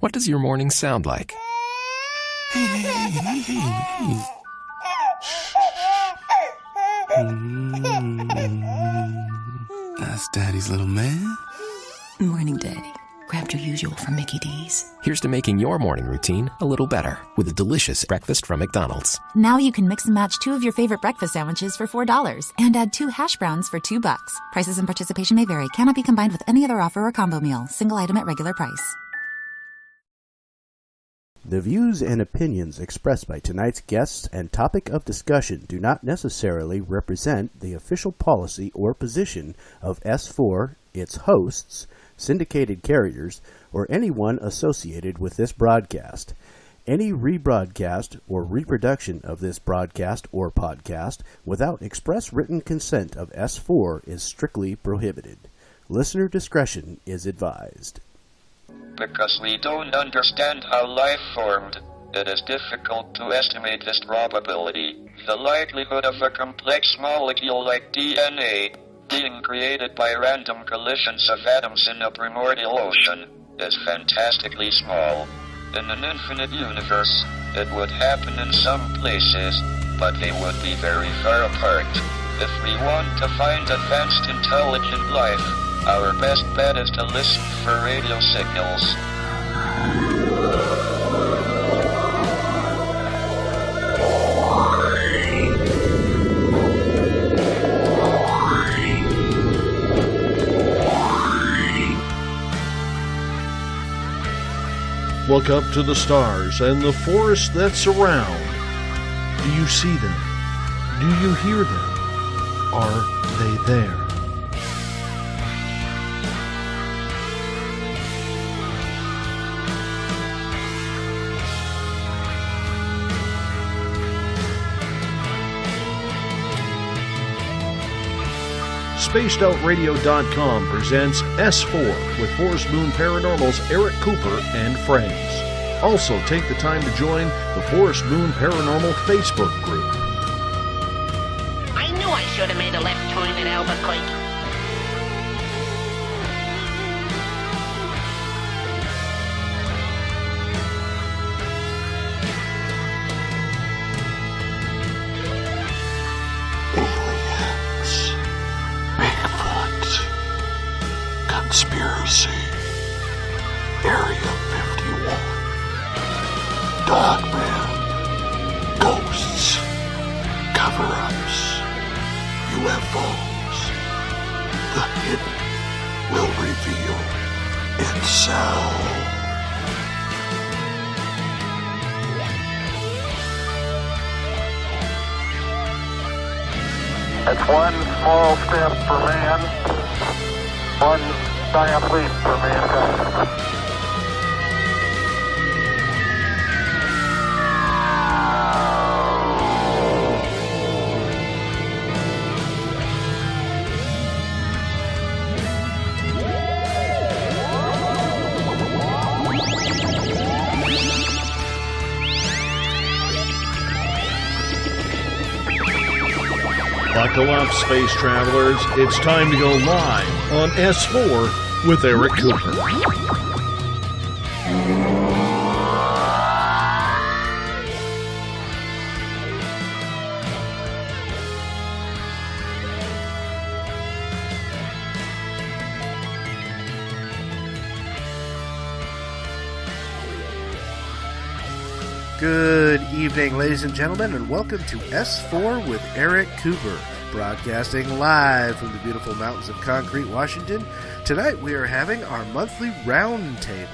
What does your morning sound like? That's Daddy's little man. Morning, Daddy. Grabbed your usual from Mickey D's. Here's to making your morning routine a little better with a delicious breakfast from McDonald's. Now you can mix and match 2 of your favorite breakfast sandwiches for $4 and add 2 hash browns for $2. Prices and participation may vary. Cannot be combined with any other offer or combo meal. Single item at regular price. The views and opinions expressed by tonight's guests and topic of discussion do not necessarily represent the official policy or position of S4, its hosts, syndicated carriers, or anyone associated with this broadcast. Any rebroadcast or reproduction of this broadcast or podcast without express written consent of S4 is strictly prohibited. Listener discretion is advised. Because we don't understand how life formed, it is difficult to estimate this probability. The likelihood of a complex molecule like DNA being created by random collisions of atoms in a primordial ocean is fantastically small. In an infinite universe, it would happen in some places, but they would be very far apart. If we want to find advanced intelligent life, our best bet is to listen for radio signals. Look up to the stars and the forest that surround. Do you see them? Do you hear them? Are they there? SpacedOutRadio.com presents S4 with Forest Moon Paranormal's Eric Cooper and friends. Also, take the time to join the Forest Moon Paranormal Facebook group. I knew I should have made a left turn at Albuquerque. Conspiracy, Area 51, Dogman, Ghosts, Cover-Ups, UFOs. The hidden will reveal itself. It's one small step for man, one giant leap for mankind. Buckle up, space travelers. It's time to go live on S4 with Eric Cooper. Good evening, ladies and gentlemen, and welcome to S4 with Eric Cooper, broadcasting live from the beautiful mountains of Concrete, Washington. Tonight we are having our monthly round table.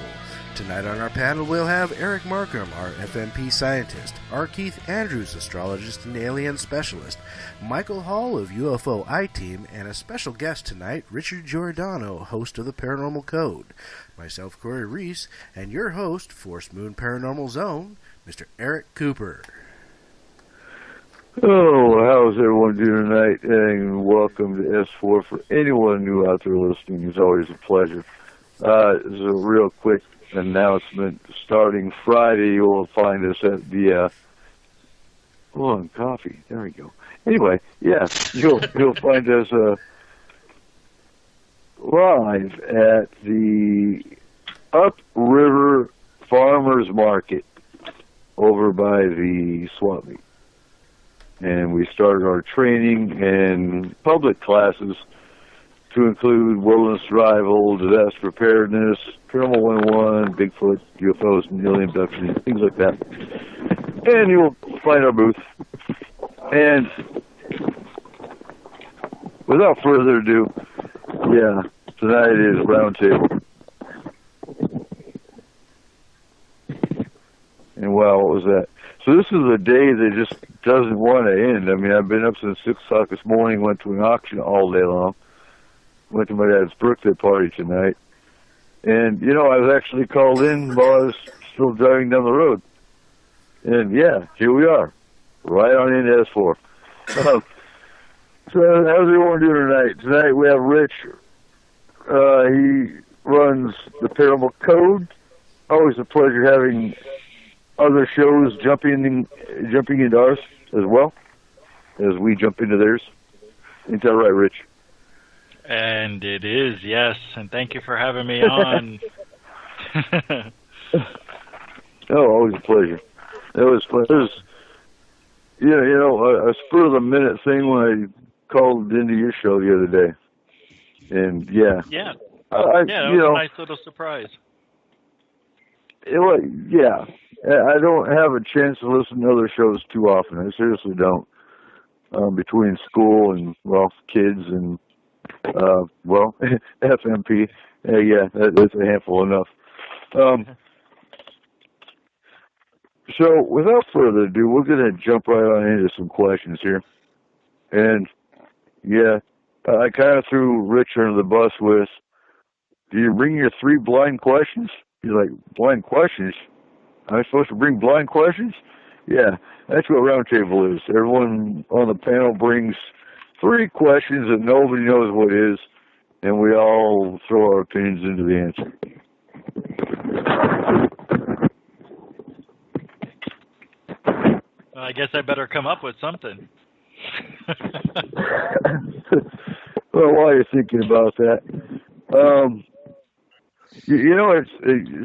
Tonight on our panel we'll have Eric Markham, our FMP scientist, R. Keith Andrews, astrologist and alien specialist, Michael Hall of UFO I-Team, and a special guest tonight, Richard Giordano, host of the Paranormal Code. Myself, Corey Reese, and your host, Force Moon Paranormal Zone, Mr. Eric Cooper. Oh, how's everyone doing tonight? And welcome to S4. For anyone new out there listening, it's always a pleasure. This is a real quick announcement. Starting Friday, you'll find us at the coffee. There we go. Anyway, yeah, you'll find us live at the Upriver farmer's market over by the swap meet. And we started our training and public classes to include wilderness survival, disaster preparedness, Paranormal 101, Bigfoot, UFOs, and alien abduction, things like that. And you'll find our booth. And without further ado, yeah, tonight is Roundtable. And wow, what was that? So this is a day that just doesn't want to end. I mean, I've been up since 6 o'clock this morning, went to an auction all day long, went to my dad's birthday party tonight. And, you know, I was actually called in while I was still driving down the road. And yeah, here we are, right on into S4. So how's everyone doing tonight? Tonight we have Rich. He runs the Paranormal Code. Always a pleasure having other shows jumping into ours as well as we jump into theirs. Ain't that right, Rich? And it is, yes. And thank you for having me on. Oh, always a pleasure. It was fun. It was, a spur of the minute thing when I called into your show the other day. And yeah. Yeah. That was a nice little surprise. Yeah. I don't have a chance to listen to other shows too often. I seriously don't. Between school and, kids and, FMP. Yeah, that's a handful enough. So, without further ado, we're going to jump right on into some questions here. And, yeah, I kind of threw Rich under the bus with, do you bring your 3 blind questions? He's like, blind questions? Am I supposed to bring blind questions? Yeah, that's what Roundtable is. Everyone on the panel brings 3 questions that nobody knows what is, and we all throw our opinions into the answer. I guess I better come up with something. Well, while you're thinking about that,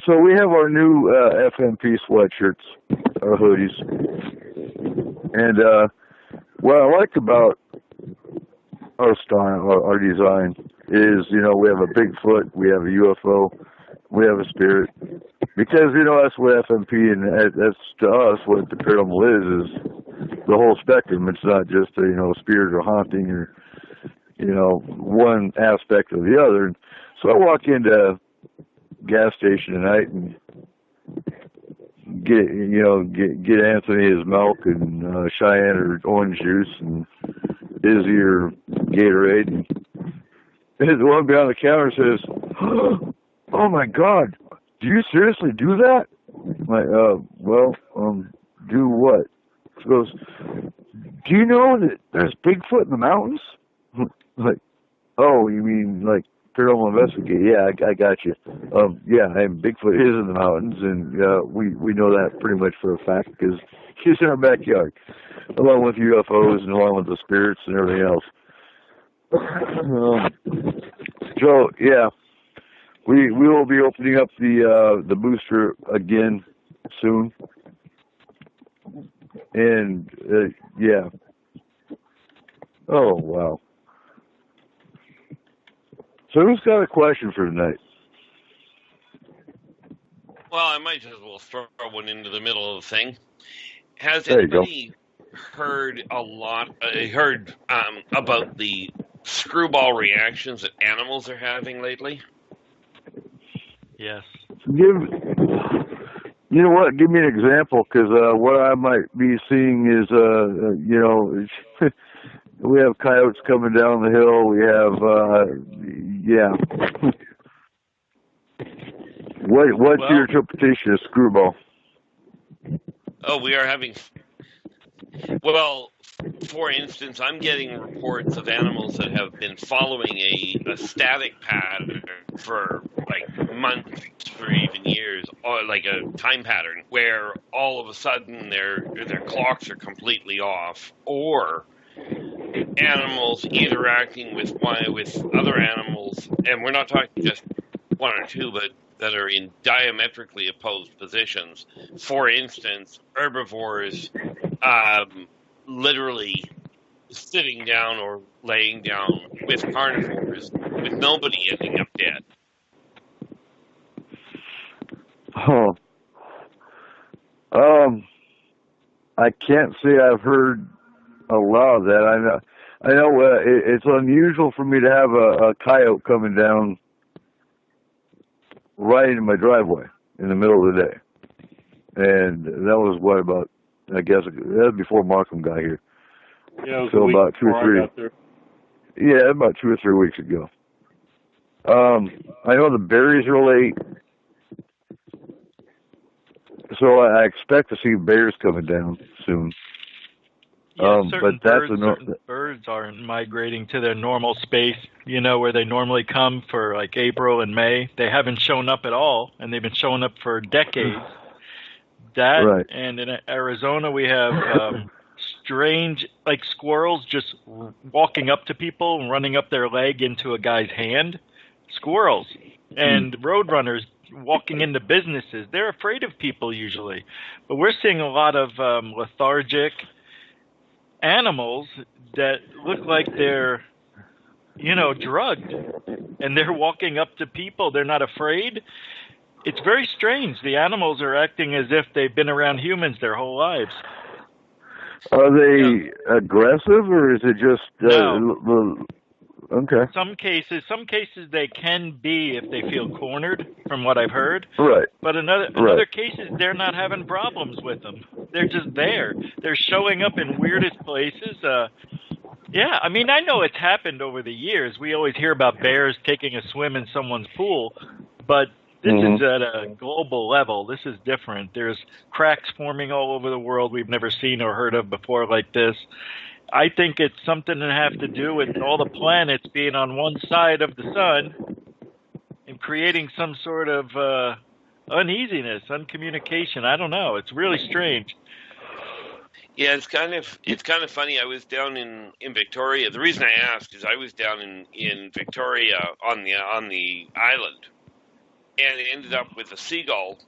so we have our new FMP sweatshirts, our hoodies, and what I like about our style, our design, is we have a Bigfoot, we have a UFO, we have a spirit, because that's what FMP and that's to us what the paranormal is the whole spectrum. It's not just a spirit or haunting or one aspect or the other. So I walk into a gas station tonight and get Anthony his milk and Cheyenne her orange juice and Izzy her Gatorade, and the one behind the counter says, "Oh my God, do you seriously do that?" I'm like, do what? She goes, "Do you know that there's Bigfoot in the mountains?" Like, oh, you mean like paranormal investigate? Yeah, I got you. Yeah, Bigfoot is in the mountains, and we know that pretty much for a fact because he's in our backyard, along with UFOs and along with the spirits and everything else. So yeah, we will be opening up the booster again soon, and yeah. Oh wow. So who's got a question for tonight? Well, I might as well throw one into the middle of the thing. Has anybody heard about the screwball reactions that animals are having lately? Yes. You know what? Give me an example, because what I might be seeing is, we have coyotes coming down the hill. We have, What's your interpretation of screwball? Oh, we are having... Well, for instance, I'm getting reports of animals that have been following a static pattern for like months or even years, or like a time pattern where all of a sudden their clocks are completely off, or animals interacting with other animals, and we're not talking just one or two, but that are in diametrically opposed positions. For instance, herbivores literally sitting down or laying down with carnivores, with nobody ending up dead. Oh. I can't say I've heard a lot of that. I know it's unusual for me to have a coyote coming down right in my driveway in the middle of the day. And that was I guess, that was before Markham got here. Yeah, so about 2 or 3. Yeah, about 2 or 3 weeks ago. I know the berries are late, so I expect to see bears coming down soon. Yeah, but certain birds aren't migrating to their normal space, where they normally come for like April and May. They haven't shown up at all, and they've been showing up for decades. Right. And in Arizona, we have strange, like squirrels just walking up to people and running up their leg into a guy's hand. Squirrels. And roadrunners walking into businesses. They're afraid of people usually. But we're seeing a lot of lethargic animals that look like they're, drugged. And they're walking up to people. They're not afraid. It's very strange. The animals are acting as if they've been around humans their whole lives. Are they aggressive, or is it just... No. Okay. Some cases they can be if they feel cornered, from what I've heard. Right. But in other cases, they're not having problems with them. They're just there. They're showing up in weirdest places. Yeah, I mean, I know it's happened over the years. We always hear about bears taking a swim in someone's pool, but this is at a global level. This is different. There's cracks forming all over the world we've never seen or heard of before like this. I think it's something to have to do with all the planets being on one side of the sun and creating some sort of uneasiness, uncommunication. I don't know. It's really strange. Yeah, it's kind of funny. I was down in Victoria. The reason I asked is I was down in Victoria on the island, and it ended up with a seagull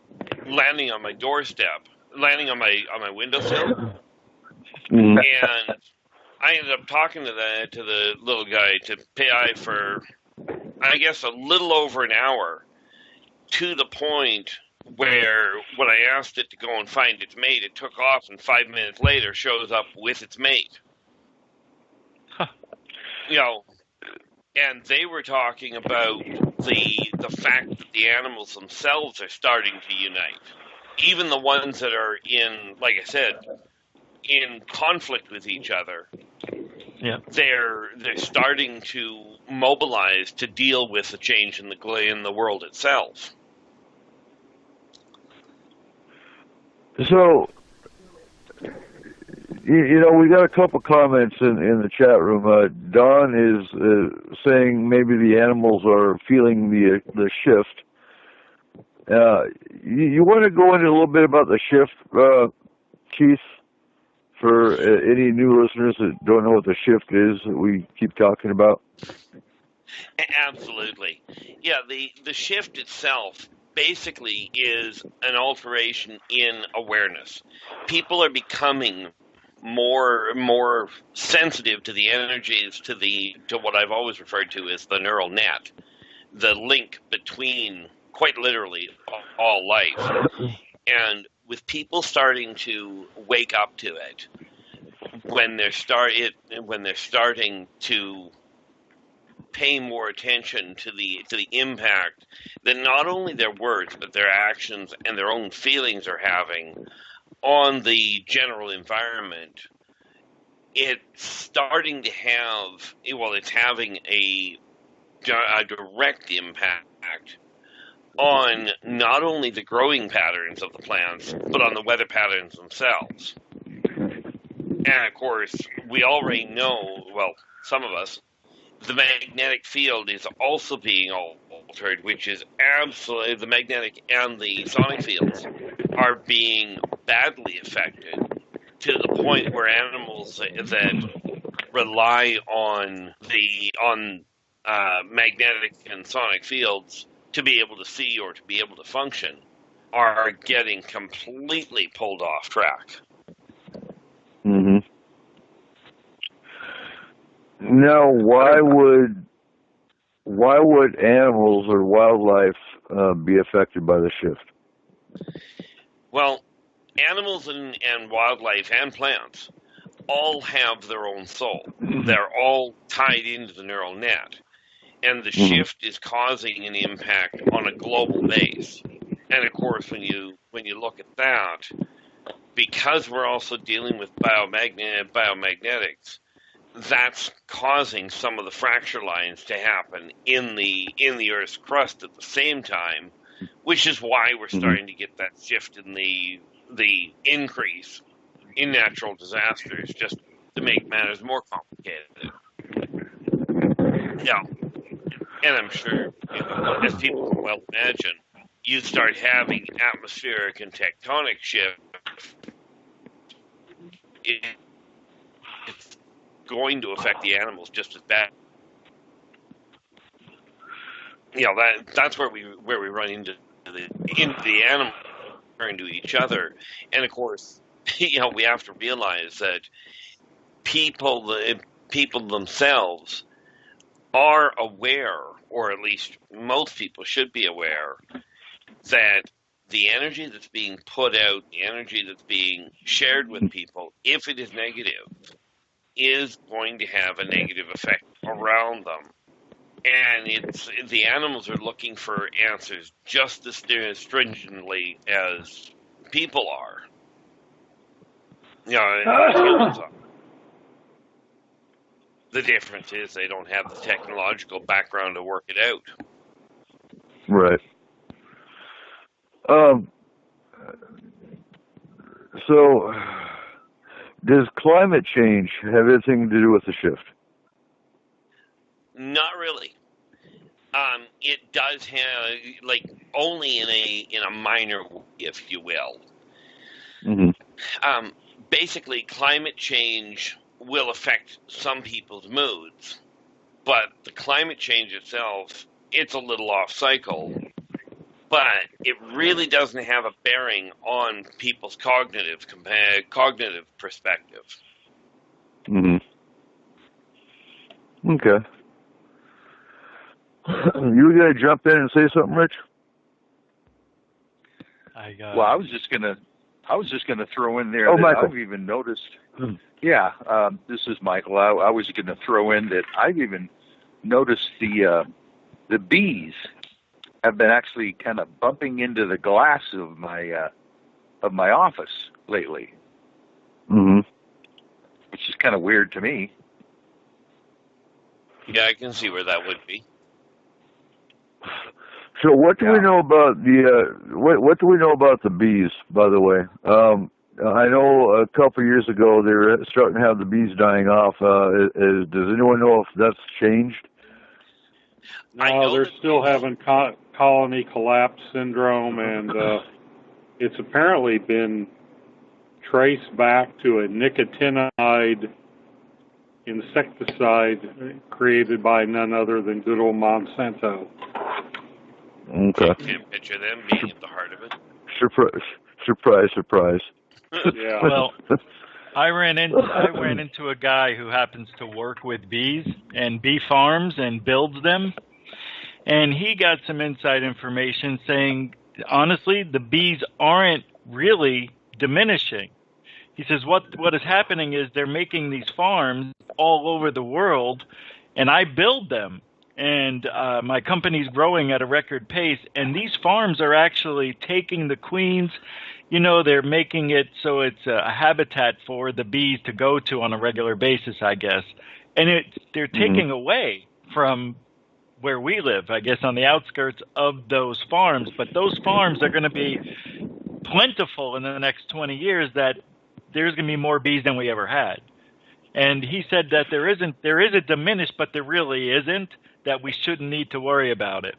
landing on my doorstep, landing on my windowsill, and I ended up talking to the little guy to pay for, I guess, a little over an hour, to the point where when I asked it to go and find its mate, it took off, and 5 minutes later shows up with its mate. Huh. And they were talking about the fact that the animals themselves are starting to unite. Even the ones that are in, like I said, in conflict with each other. Yeah. They're starting to mobilize to deal with the change in the world itself. So, we got a couple comments in the chat room. Don is saying maybe the animals are feeling the shift. You want to go into a little bit about the shift, Keith, for any new listeners that don't know what the shift is that we keep talking about? Absolutely. Yeah, the shift itself basically is an alteration in awareness. People are becoming more sensitive to the energies, to what I've always referred to as the neural net, the link between, quite literally, all life. And with people starting to wake up to it, when they're starting to pay more attention to the impact that not only their words but their actions and their own feelings are having on the general environment, it's starting to have, it's having a direct impact on not only the growing patterns of the plants, but on the weather patterns themselves. And of course, we already know, well, some of us, the magnetic field is also being altered, which is absolutely, the magnetic and the sonic fields are being badly affected to the point where animals that rely on magnetic and sonic fields to be able to see or to be able to function are getting completely pulled off track. Mm-hmm. Now, why would animals or wildlife be affected by the shift? Well, animals and wildlife and plants all have their own soul. They're all tied into the neural net. And the shift is causing an impact on a global base. And of course, when you look at that, because we're also dealing with biomagnetics, that's causing some of the fracture lines to happen in the Earth's crust at the same time, which is why we're starting to get that shift in the increase in natural disasters, just to make matters more complicated. Yeah. And I'm sure, as people can well imagine, you start having atmospheric and tectonic shift, it's going to affect the animals just as bad. That's where we run into the animals into each other, and of course, we have to realize that people themselves are aware, or at least most people should be aware, that the energy that's being put out, the energy that's being shared with people, if it is negative, is going to have a negative effect around them. And the animals are looking for answers just as stringently as people are. Humans are. The difference is they don't have the technological background to work it out. Right. So, does climate change have anything to do with the shift? Not really. It does have, only in a minor way, if you will. Mm-hmm. Basically, climate change will affect some people's moods, but the climate change itself, it's a little off cycle, but it really doesn't have a bearing on people's cognitive perspective. Mm-hmm. Okay. You gonna jump in and say something, Rich? Well, I was just gonna throw in there that Michael. I've even noticed. Yeah, this is Michael. I was going to throw in that I've even noticed the bees have been actually kind of bumping into the glass of my office lately. Mm-hmm. Which is kind of weird to me. Yeah, I can see where that would be. So, what do we know about what do we know about the bees? By the way, I know a couple of years ago they were starting to have the bees dying off. Does anyone know if that's changed? No, they're still having colony collapse syndrome, and it's apparently been traced back to a nicotinamide insecticide created by none other than good old Monsanto. Okay. I can't picture them being at the heart of it. Surprise. Yeah. Well, I ran into a guy who happens to work with bees and bee farms and builds them, and he got some inside information saying, honestly, the bees aren't really diminishing. He says what is happening is they're making these farms all over the world, and I build them. And my company's growing at a record pace, and these farms are actually taking the queens. They're making it so it's a habitat for the bees to go to on a regular basis, I guess. And they're taking away from where we live, I guess, on the outskirts of those farms. But those farms are going to be plentiful in the next 20 years that there's going to be more bees than we ever had. And he said that there is a diminished, but there really isn't, that we shouldn't need to worry about it.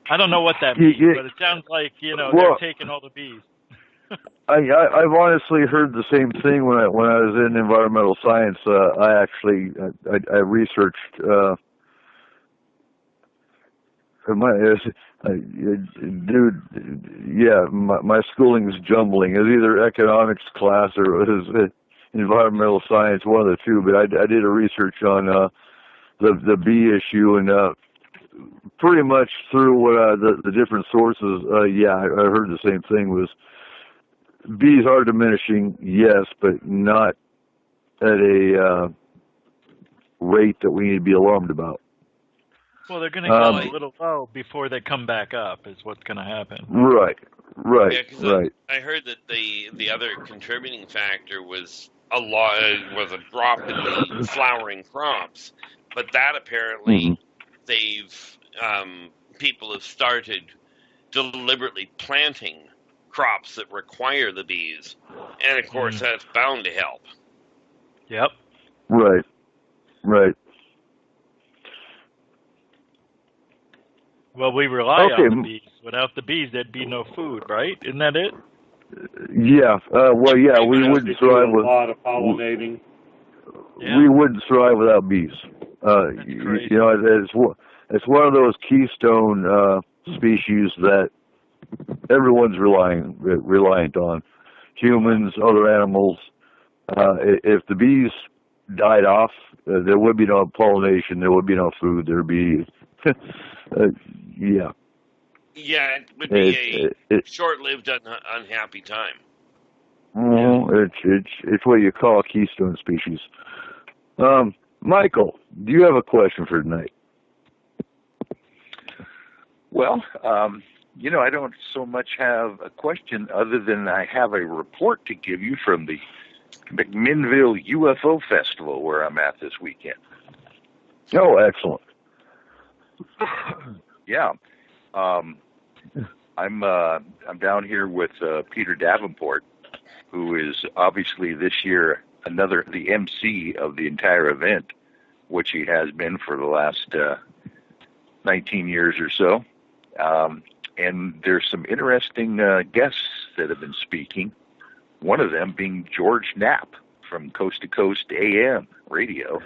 I don't know what that means, but it sounds like, they're taking all the bees. I've honestly heard the same thing when I was in environmental science. I researched Dude, yeah, my schooling's jumbling. It was either economics class or it was environmental science, one of the two. But I did a research on the bee issue, and pretty much through what the different sources, yeah, I heard the same thing. Was bees are diminishing, yes, but not at a rate that we need to be alarmed about. Well, they're going to go a little low before they come back up, is what's going to happen. Right. I heard that the other contributing factor was a drop in the flowering crops, but that apparently people have started deliberately planting crops that require the bees, and of course that's bound to help. Yep. Right. Well, we rely on the bees. Without the bees, there'd be no food, right? Isn't that it? Yeah. Well, yeah, we wouldn't thrive with a lot of pollinating. We wouldn't thrive without bees. You know, it's one of those keystone species that everyone's reliant on. Humans, other animals. If the bees died off, there would be no pollination. There would be no food. There'd be yeah. Yeah, it would be a short-lived, unhappy time. It's what you call a keystone species. Michael, do you have a question for tonight? Well, you know, I don't so much have a question other than I have a report to give you from the McMinnville UFO Festival where I'm at this weekend. Oh, excellent. Yeah. I'm down here with Peter Davenport, who is obviously this year the MC of the entire event, which he has been for the last 19 years or so. And there's some interesting guests that have been speaking, one of them being George Knapp from Coast to Coast AM radio.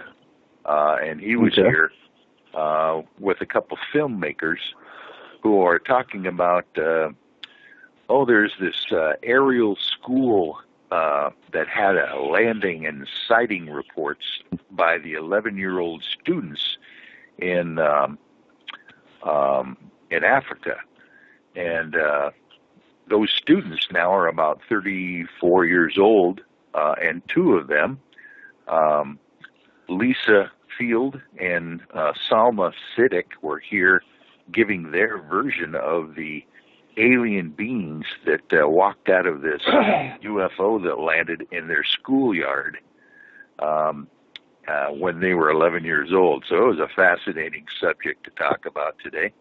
And he was here with a couple filmmakers who are talking about, there's this aerial school that had a landing and sighting reports by the 11-year-old students in Africa. And those students now are about 34 years old, and two of them, Lisa Field and Salma Siddiq, were here giving their version of the alien beings that walked out of this UFO that landed in their schoolyard when they were 11 years old. So it was a fascinating subject to talk about today.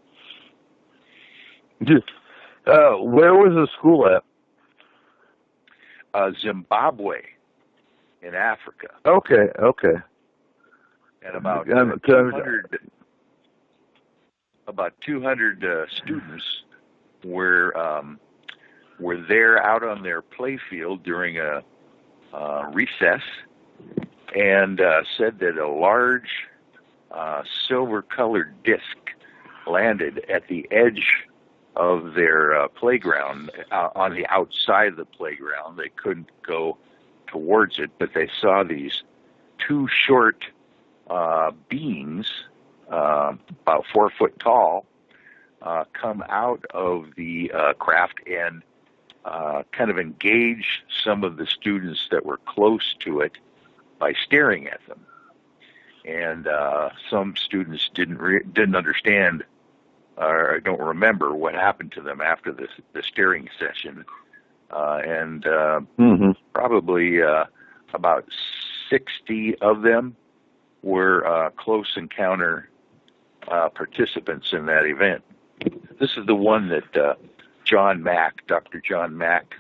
Where was the school at? Zimbabwe in Africa. Okay. And about 200 students were there out on their playfield during a recess, and said that a large silver-colored disc landed at the edge of their playground, on the outside of the playground. They couldn't go towards it, but they saw these two short beings, about 4 foot tall, come out of the craft and kind of engage some of the students that were close to it by staring at them. And some students didn't understand or don't remember what happened to them after the staring session. Probably about 60 of them were close encounter participants in that event. This is the one that Dr. John Mack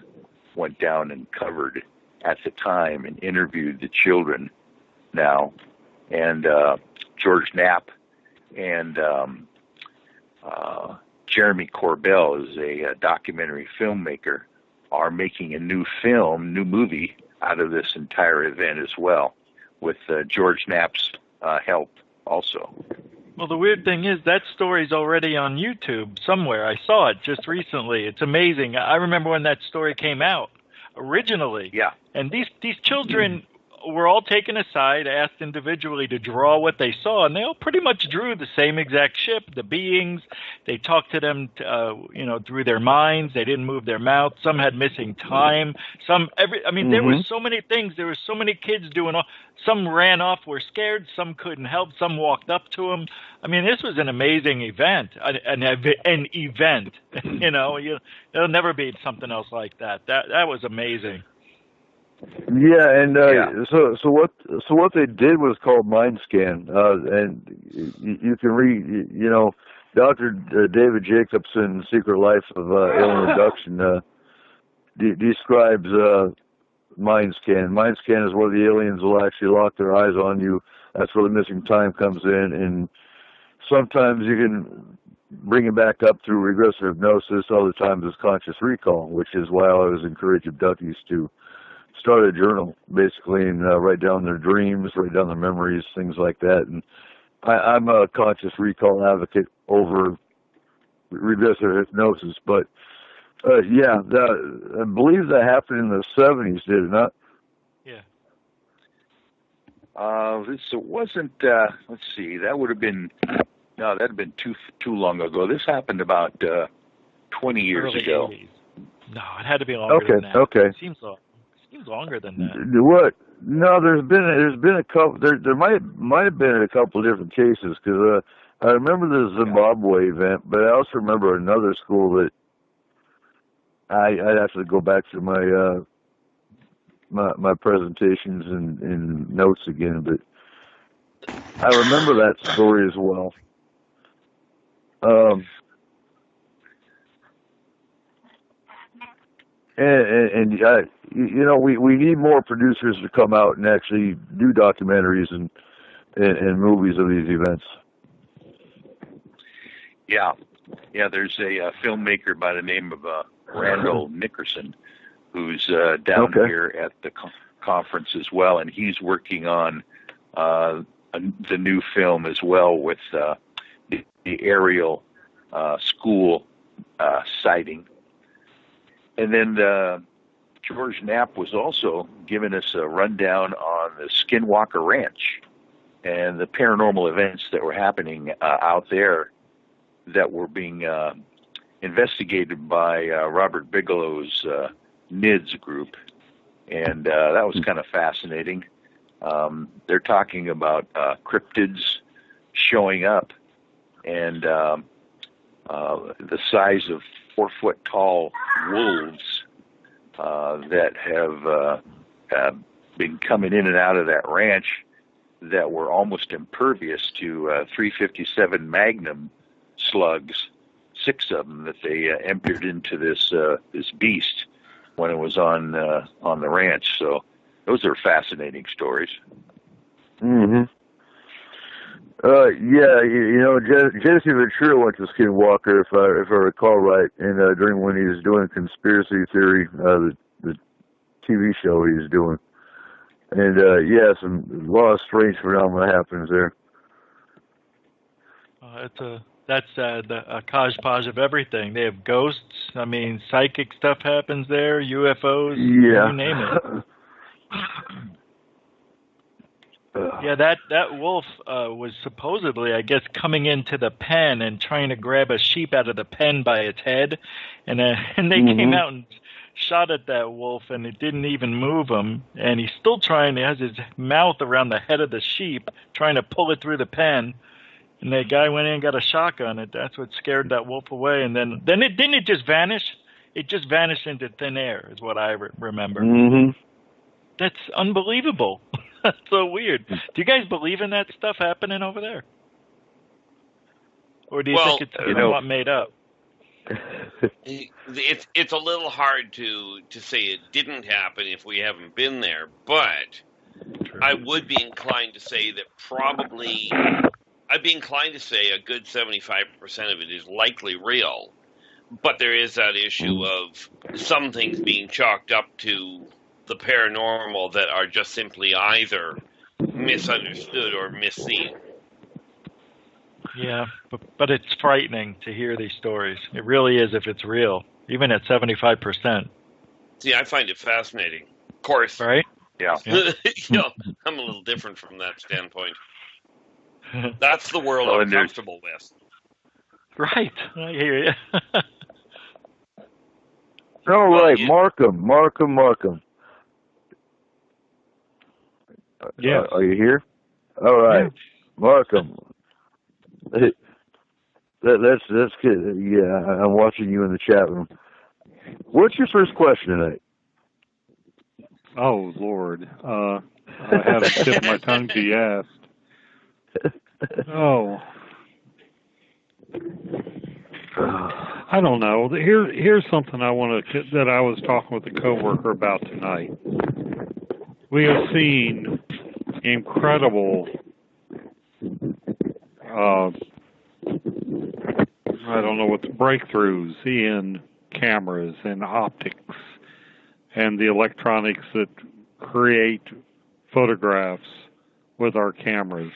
went down and covered at the time and interviewed the children now. And George Knapp and Jeremy Corbell is a documentary filmmaker, are making a new movie out of this entire event as well, with George Knapp's help also. Well, the weird thing is that story's already on YouTube somewhere. I saw it just recently. It's amazing. I remember when that story came out originally. Yeah. And these children were all taken aside, asked individually to draw what they saw, and they all pretty much drew the same exact ship, the beings. They talked to them, through their minds. They didn't move their mouth. Some had missing time. There were so many things. There were so many kids doing all. Some ran off, were scared. Some couldn't help. Some walked up to them. I mean, this was an amazing event, an event. There'll never be something else like that. That was amazing. Yeah, and so what they did was called Mind Scan, and you can read, Dr. David Jacobson, Secret Life of Alien Abduction, describes Mind Scan. Mind Scan is where the aliens will actually lock their eyes on you. That's where the missing time comes in, and sometimes you can bring it back up through regressive hypnosis. Other times it's conscious recall, which is why I always encourage abductees to start a journal, basically, and write down their dreams, write down their memories, things like that. And I'm a conscious recall advocate over regressive hypnosis. But, I believe that happened in the 70s, did it not? Yeah. It wasn't, let's see, that would have been, that'd have been too long ago. This happened about 20 years Early ago. 80s. No, it had to be longer than that. Okay. It seems longer than that. What? No, there's been a couple. There might have been a couple of different cases, because I remember the Zimbabwe event, but I also remember another school that I'd have to go back to my my presentations and notes again, but I remember that story as well. We need more producers to come out and actually do documentaries and movies of these events. Yeah. There's a filmmaker by the name of Randall Nickerson, who's down here at the conference as well, and he's working on the new film as well with the aerial school sighting. And then George Knapp was also giving us a rundown on the Skinwalker Ranch and the paranormal events that were happening out there that were being investigated by Robert Bigelow's NIDS group. And that was kind of fascinating. They're talking about cryptids showing up and the size of 4-foot-tall wolves that have been coming in and out of that ranch that were almost impervious to 357 Magnum slugs, 6 of them that they emptied into this beast when it was on the ranch. So those are fascinating stories. Mm-hmm. Jesse Ventura went to Skinwalker, if I recall right, and during when he was doing conspiracy theory, the TV show he was doing, and a lot of strange phenomena happens there. That's a hodgepodge of everything. They have ghosts. I mean, psychic stuff happens there. UFOs. Yeah. You name it. Yeah, that wolf was supposedly, I guess, coming into the pen and trying to grab a sheep out of the pen by its head, and they came out and shot at that wolf, and it didn't even move him, and he's still trying. He has his mouth around the head of the sheep, trying to pull it through the pen, and the guy went in and got a shotgun. And that's what scared that wolf away, and then it just vanish. It just vanished into thin air, is what I remember. Mm-hmm. That's unbelievable. That's so weird. Do you guys believe in that stuff happening over there? Or do you think it's somewhat made up? It's a little hard to say it didn't happen if we haven't been there, but I would be inclined to say that probably, I'd be inclined to say a good 75% of it is likely real, but there is that issue of some things being chalked up to the paranormal that are just simply either misunderstood or misseen. Yeah, but it's frightening to hear these stories. It really is if it's real, even at 75%. See, I find it fascinating. Of course. Right? Yeah. I'm a little different from that standpoint. That's the world I'm comfortable with. Right. I hear you. All right, Markham. Yeah. Are you here? All right, yeah. Markham. That's good. Yeah, I'm watching you in the chat room. What's your first question tonight? Oh, Lord. I had to tip my tongue to be asked. Oh. I don't know. Here's something that I was talking with a coworker about tonight. We have seen incredible, I don't know what the breakthroughs in cameras and optics and the electronics that create photographs with our cameras.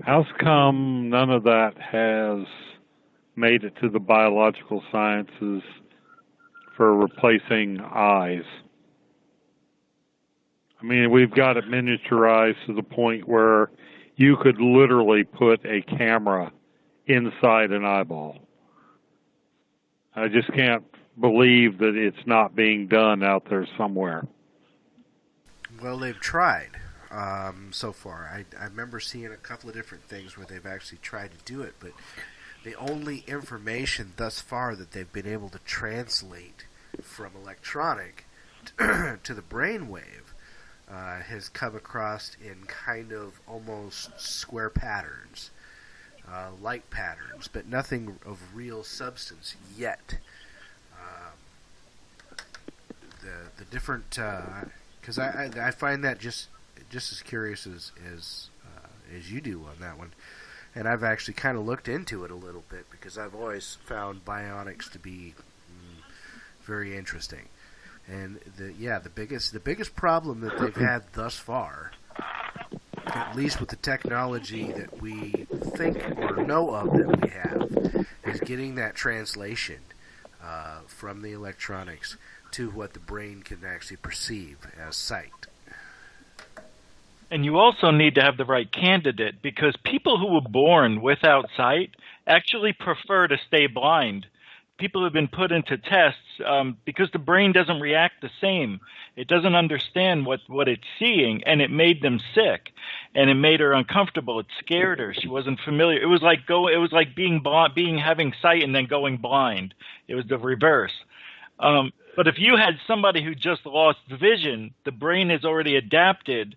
How's come none of that has made it to the biological sciences for replacing eyes? I mean, we've got it miniaturized to the point where you could literally put a camera inside an eyeball. I just can't believe that it's not being done out there somewhere. Well, they've tried so far. I remember seeing a couple of different things where they've actually tried to do it, but the only information thus far that they've been able to translate from electronic to the brainwave has come across in kind of almost square patterns, light patterns, but nothing of real substance yet. The different, because I find that just as curious as you do on that one, and I've actually kind of looked into it a little bit because I've always found bionics to be very interesting. And the biggest problem that they've had thus far, at least with the technology that we think or know of that we have, is getting that translation from the electronics to what the brain can actually perceive as sight. And you also need to have the right candidate, because people who were born without sight actually prefer to stay blind. People have been put into tests because the brain doesn't react the same. It doesn't understand what it's seeing, and it made them sick, and it made her uncomfortable. It scared her. She wasn't familiar. It was like having sight and then going blind. It was the reverse. But if you had somebody who just lost vision, the brain is already adapted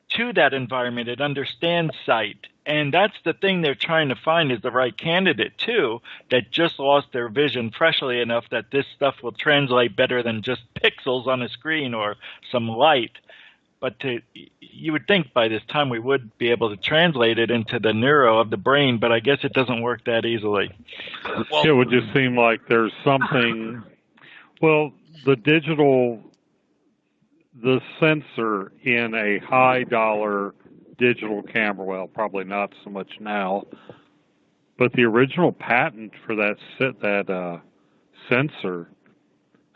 to that environment. It understands sight. And that's the thing they're trying to find, is the right candidate, too, that just lost their vision freshly enough that this stuff will translate better than just pixels on a screen or some light. But you would think by this time we would be able to translate it into the neuro of the brain, but I guess it doesn't work that easily. Well, it would just seem like there's something... Well, the sensor in a high-dollar digital camera, well, probably not so much now, but the original patent for that sensor,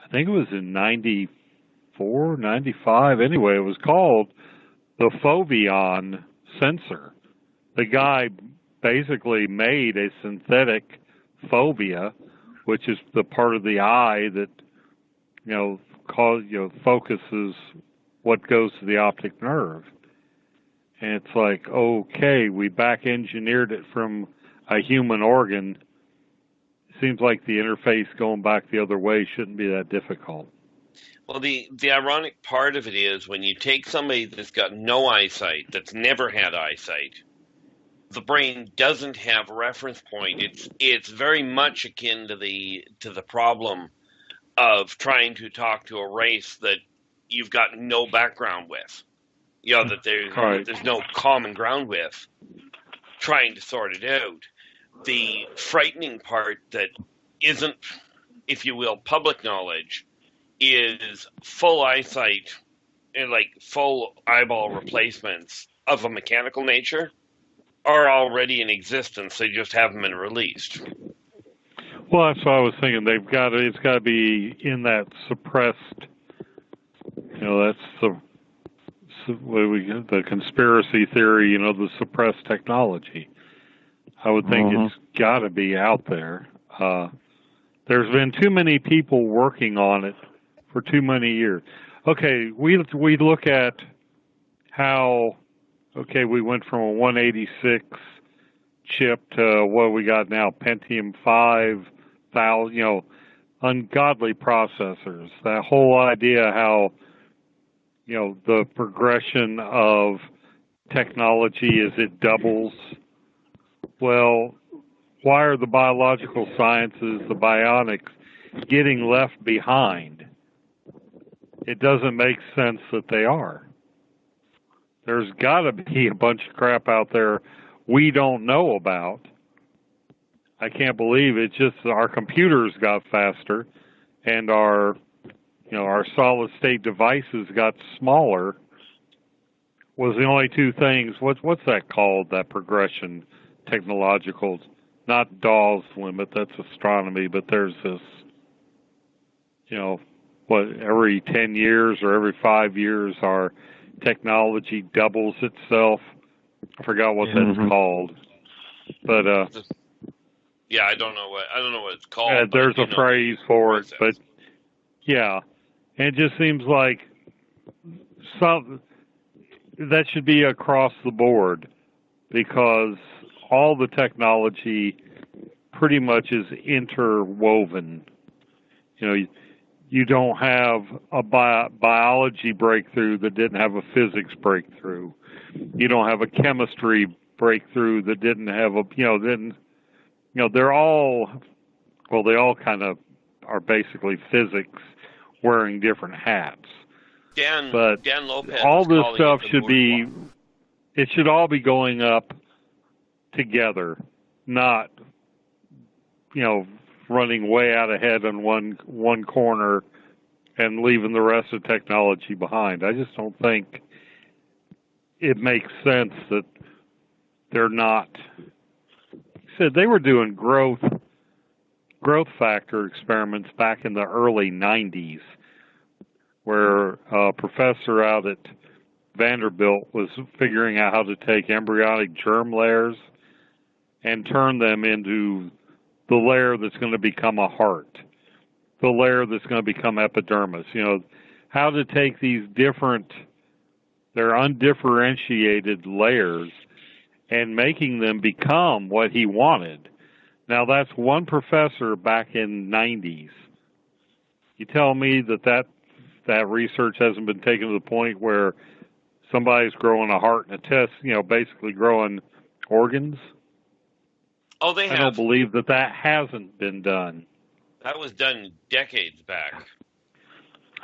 I think it was in 94, 95, anyway, it was called the Foveon sensor. The guy basically made a synthetic fovea, which is the part of the eye that, focuses what goes to the optic nerve. And it's like, okay, we back engineered it from a human organ. Seems like the interface going back the other way shouldn't be that difficult. Well, the ironic part of it is when you take somebody that's got no eyesight, that's never had eyesight, the brain doesn't have a reference point. It's very much akin to the problem of trying to talk to a race that you've got no background with. That there's no common ground with, trying to sort it out. The frightening part that isn't, if you will, public knowledge is full eyesight and full eyeball replacements of a mechanical nature are already in existence. They just haven't been released. Well, that's what I was thinking. It's got to be in that suppressed. That's the conspiracy theory. The suppressed technology. I would think it's got to be out there. There's been too many people working on it for too many years. Okay, we look at how. Okay, we went from a 186 chip to what we got now, Pentium 5000, ungodly processors. That whole idea how, the progression of technology is it doubles. Well, why are the biological sciences, the bionics, getting left behind? It doesn't make sense that they are. There's got to be a bunch of crap out there we don't know about. I can't believe it. Just our computers got faster, and our solid state devices got smaller. Was the only two things. What's that called? That progression, technological, not Dawes limit. That's astronomy. But there's this. Every 10 years or every 5 years, our technology doubles itself. I forgot what that's called, but yeah, I don't know what it's called. There's a phrase for it, but yeah, and it just seems like that should be across the board because all the technology pretty much is interwoven. You don't have a biology breakthrough that didn't have a physics breakthrough. You don't have a chemistry breakthrough that didn't have they're all, they all kind of are basically physics wearing different hats. Dan Lopez. All this stuff it should all be going up together, not, running way out ahead in one corner and leaving the rest of technology behind. I just don't think it makes sense that they're not. Said they were doing growth factor experiments back in the early 90s, where a professor out at Vanderbilt was figuring out how to take embryonic germ layers and turn them into the layer that's going to become a heart, the layer that's going to become epidermis. How to take these they're undifferentiated layers and making them become what he wanted. Now, that's one professor back in 90s. You tell me that research hasn't been taken to the point where somebody's growing a heart and a test, basically growing organs? Oh, they have. I don't believe that hasn't been done. That was done decades back.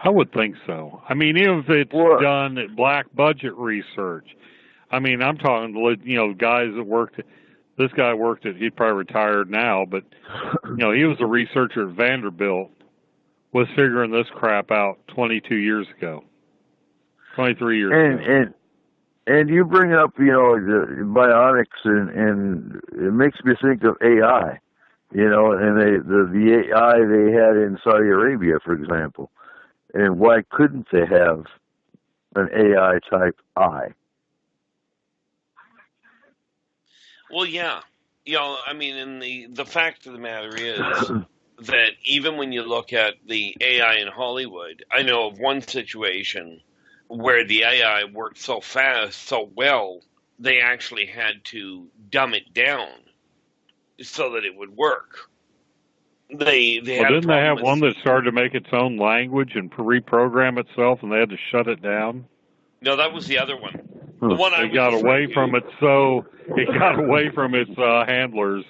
I would think so. I mean, even if it's done at black budget research. I mean, I'm talking, guys that worked. This guy worked he's probably retired now, but, he was a researcher at Vanderbilt, was figuring this crap out 22 years ago, 23 years ago. And you bring up, the bionics, and it makes me think of AI, and the AI they had in Saudi Arabia, for example. And why couldn't they have an AI type eye? Well, yeah. And the fact of the matter is that even when you look at the AI in Hollywood, I know of one situation where the AI worked so fast, so well, they actually had to dumb it down so that it would work. Didn't they have one that started to make its own language and reprogram itself, and they had to shut it down? No, that was the other one. The one it got away from its handlers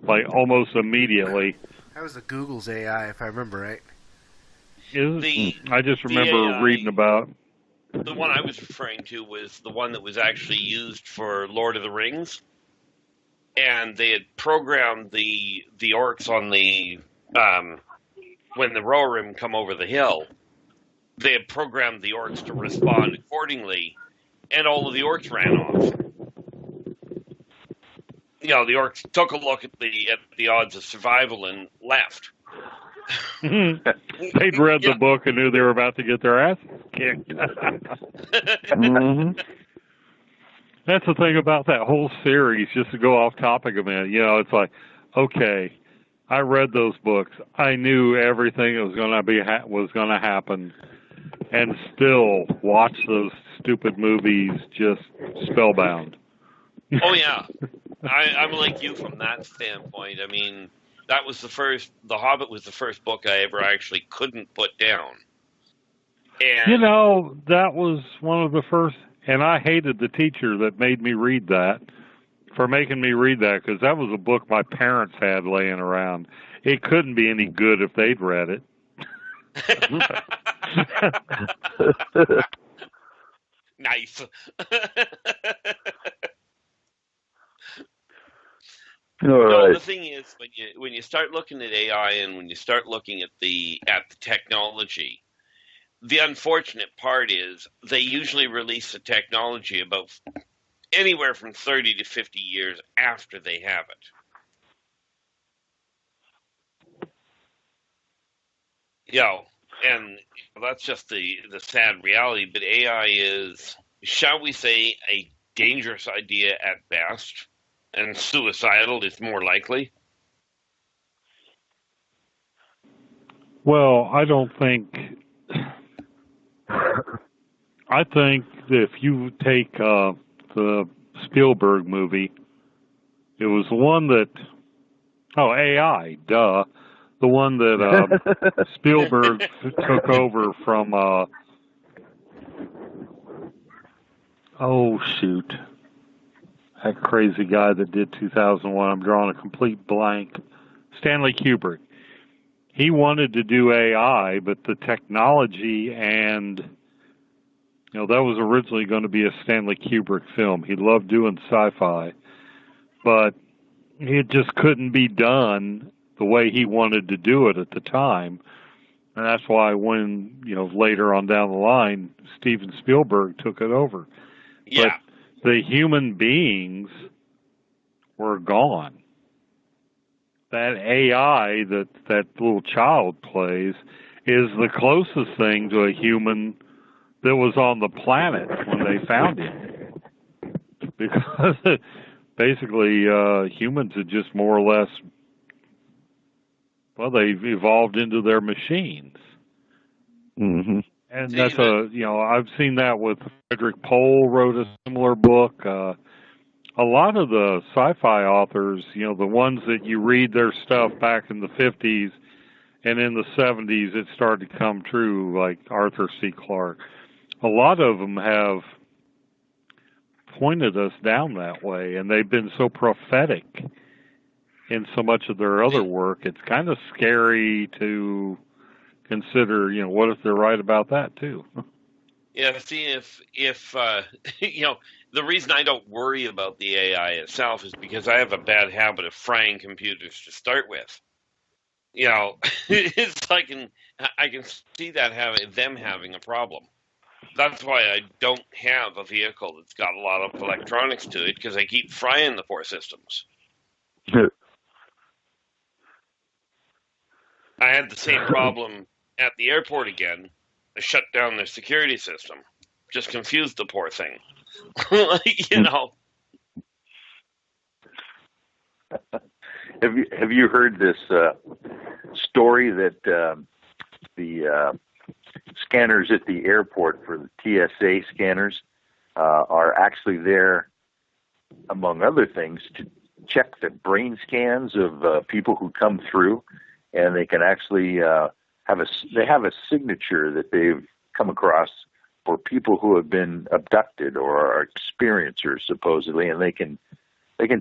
like almost immediately. That was the Google's AI, if I remember right. I just remember reading about. The one I was referring to was the one that was actually used for Lord of the Rings, and they had programmed the orcs on the when the Rohirrim come over the hill. They had programmed the orcs to respond accordingly, and all of the orcs ran off. the orcs took a look at the odds of survival and left. They'd read the book and knew they were about to get their ass kicked. That's the thing about that whole series, just to go off topic a minute. It's like, okay, I read those books. I knew everything that was going to happen, and still watch those stupid movies just spellbound. Oh, yeah. I'm like you from that standpoint. I mean, that was The Hobbit was the first book I ever actually couldn't put down. And that was one of the first, and I hated the teacher that made me read that, for making me read that, because that was a book my parents had laying around. It couldn't be any good if they'd read it. Nice. Right. The thing is, when you start looking at AI and when you start looking at the technology, the unfortunate part is they usually release the technology about anywhere from 30 to 50 years after they have it. And that's just the sad reality. But AI is, shall we say, a dangerous idea at best, and suicidal is more likely. Well, I think that if you take the Spielberg movie, it was the one that, AI, duh, the one that Spielberg took over from, that crazy guy that did 2001. I'm drawing a complete blank. Stanley Kubrick. He wanted to do AI, but the technology and, that was originally going to be a Stanley Kubrick film. He loved doing sci-fi, but it just couldn't be done the way he wanted to do it at the time. And that's why when, later on down the line, Steven Spielberg took it over. Yeah. But the human beings were gone. That AI that little child plays is the closest thing to a human that was on the planet when they found him. Because basically humans had just more or less, they've evolved into their machines. Mm-hmm. And that's I've seen that with Frederick Pohl wrote a similar book. A lot of the sci-fi authors, the ones that you read their stuff back in the 50s and in the 70s, it started to come true, like Arthur C. Clarke. A lot of them have pointed us down that way, and they've been so prophetic in so much of their other work. It's kind of scary to consider, what if they're right about that too? Yeah, see, if the reason I don't worry about the AI itself is because I have a bad habit of frying computers to start with. It's I can see that them having a problem. That's why I don't have a vehicle that's got a lot of electronics to it, because I keep frying the poor systems. I had the same problem at the airport again. I shut down their security system. Just confused the poor thing. Have you heard this story that the scanners at the airport for the TSA scanners are actually there, among other things, to check the brain scans of people who come through, and they can actually have a signature that they've come across for people who have been abducted or are experiencers, supposedly, and they can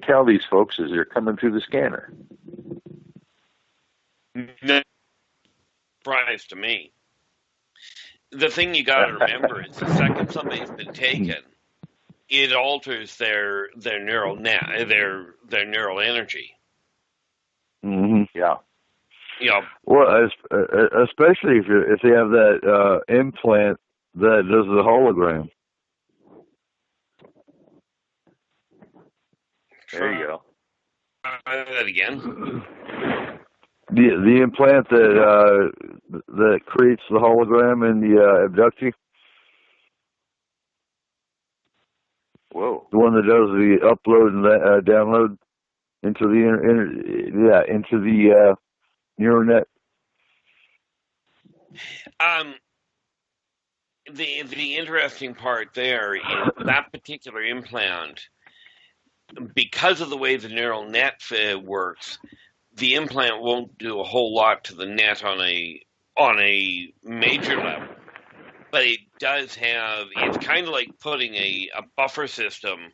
tell these folks as they're coming through the scanner. No surprise to me. The thing you got to remember is the second somebody's been taken, it alters their neural energy. Mm-hmm. Yeah. Well, especially if they have that implant that does the hologram. There you go. that again. The implant that creates the hologram in the abductee. Whoa. The one that does the upload and download into the into the neural net. The interesting part there is that particular implant, because of the way the neural net works, the implant won't do a whole lot to the net on a major level. But it does have, it's kind of like putting a buffer system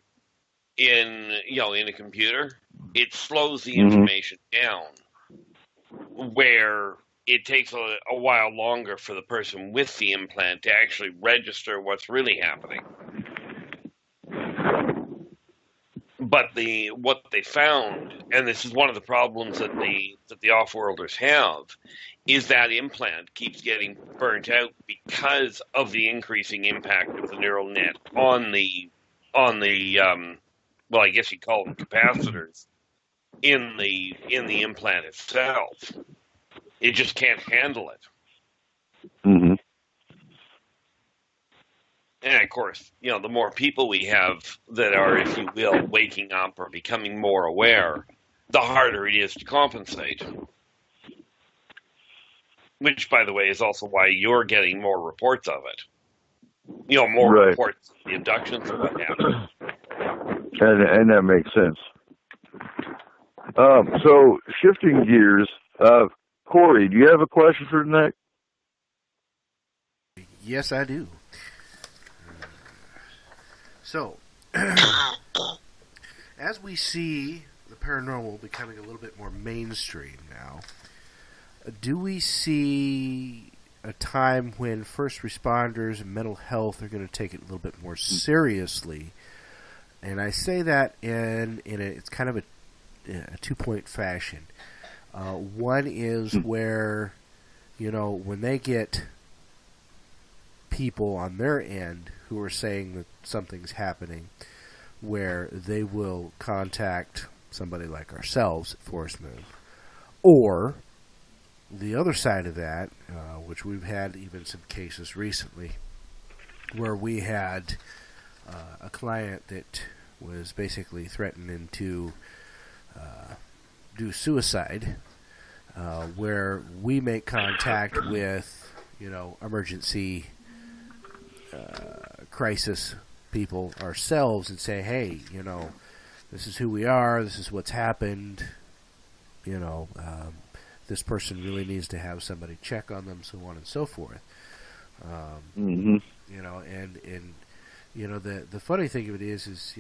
in a computer. It slows the information down, where it takes a while longer for the person with the implant to actually register what's really happening. But what they found, and this is one of the problems that the off-worlders have, is that implant keeps getting burnt out because of the increasing impact of the neural net on the well, I guess you call them capacitors in the implant itself. It just can't handle it. Mm-hmm. And of course, the more people we have that are, if you will, waking up or becoming more aware, the harder it is to compensate. Which, by the way, is also why you're getting more reports of it. More reports of the abductions and what have you. And that makes sense. So, shifting gears, Corey, do you have a question for tonight? Yes, I do. So, as we see the paranormal becoming a little bit more mainstream now, do we see a time when first responders and mental health are going to take it a little bit more seriously? And I say that it's kind of a 2-point fashion. One is where, when they get people on their end who are saying that something's happening, where they will contact somebody like ourselves at Forest Moon. Or the other side of that, which we've had even some cases recently, where we had a client that was basically threatening to do suicide, where we make contact with, emergency crisis people ourselves and say, hey, this is who we are, this is what's happened, this person really needs to have somebody check on them, so on and so forth. And the funny thing of it is it's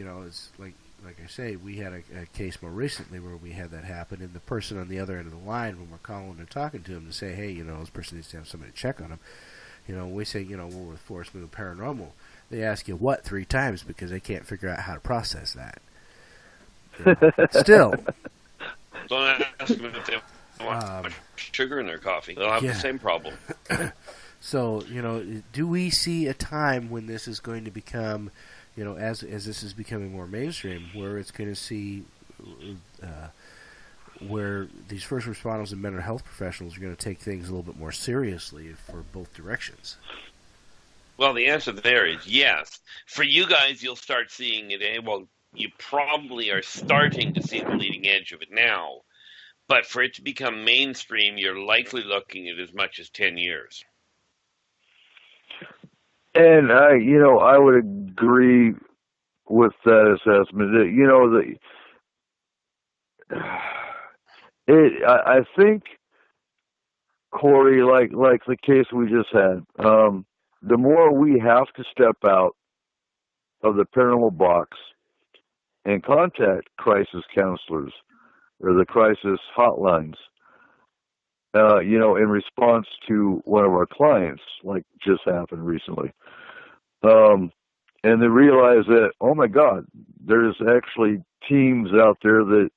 like I say, we had a case more recently where we had that happen, and the person on the other end of the line, when we're calling and talking to him to say, hey, this person needs to have somebody check on him, we say, we're with Forest Moon Paranormal. They ask you what 3 times because they can't figure out how to process that. Still. Don't ask them if they want sugar in their coffee. They'll have the same problem. So, do we see a time when this is going to become, as this is becoming more mainstream, where it's going to see where these first responders and mental health professionals are going to take things a little bit more seriously for both directions? Well, the answer there is yes. For you guys, you'll start seeing it. Well, you probably are starting to see the leading edge of it now. But for it to become mainstream, you're likely looking at as much as 10 years. And I would agree with that assessment. I think, Corey, like the case we just had, the more we have to step out of the paranormal box and contact crisis counselors or the crisis hotlines, in response to one of our clients, like just happened recently. And they realize that, oh my God, there's actually teams out there that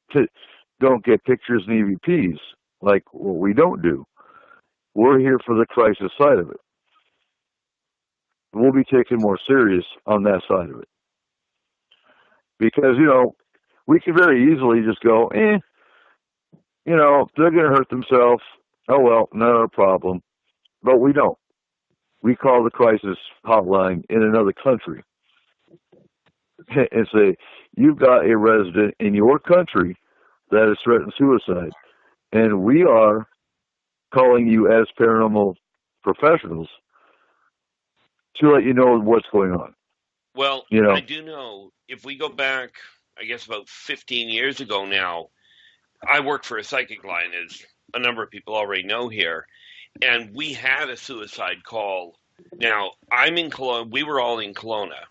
don't get pictures and EVPs like what we don't do. We're here for the crisis side of it. We'll be taken more serious on that side of it. Because, we could very easily just go, you know, they're going to hurt themselves. Oh, well, not our problem. But we don't. We call the crisis hotline in another country and say, you've got a resident in your country that has threatened suicide, and we are calling you as paranormal professionals to let you know what's going on. Well, you know, I do know, if we go back, I guess about 15 years ago now, I worked for a psychic line, as a number of people already know here, and we had a suicide call. Now, I'm in Kelowna. We were all in Kelowna.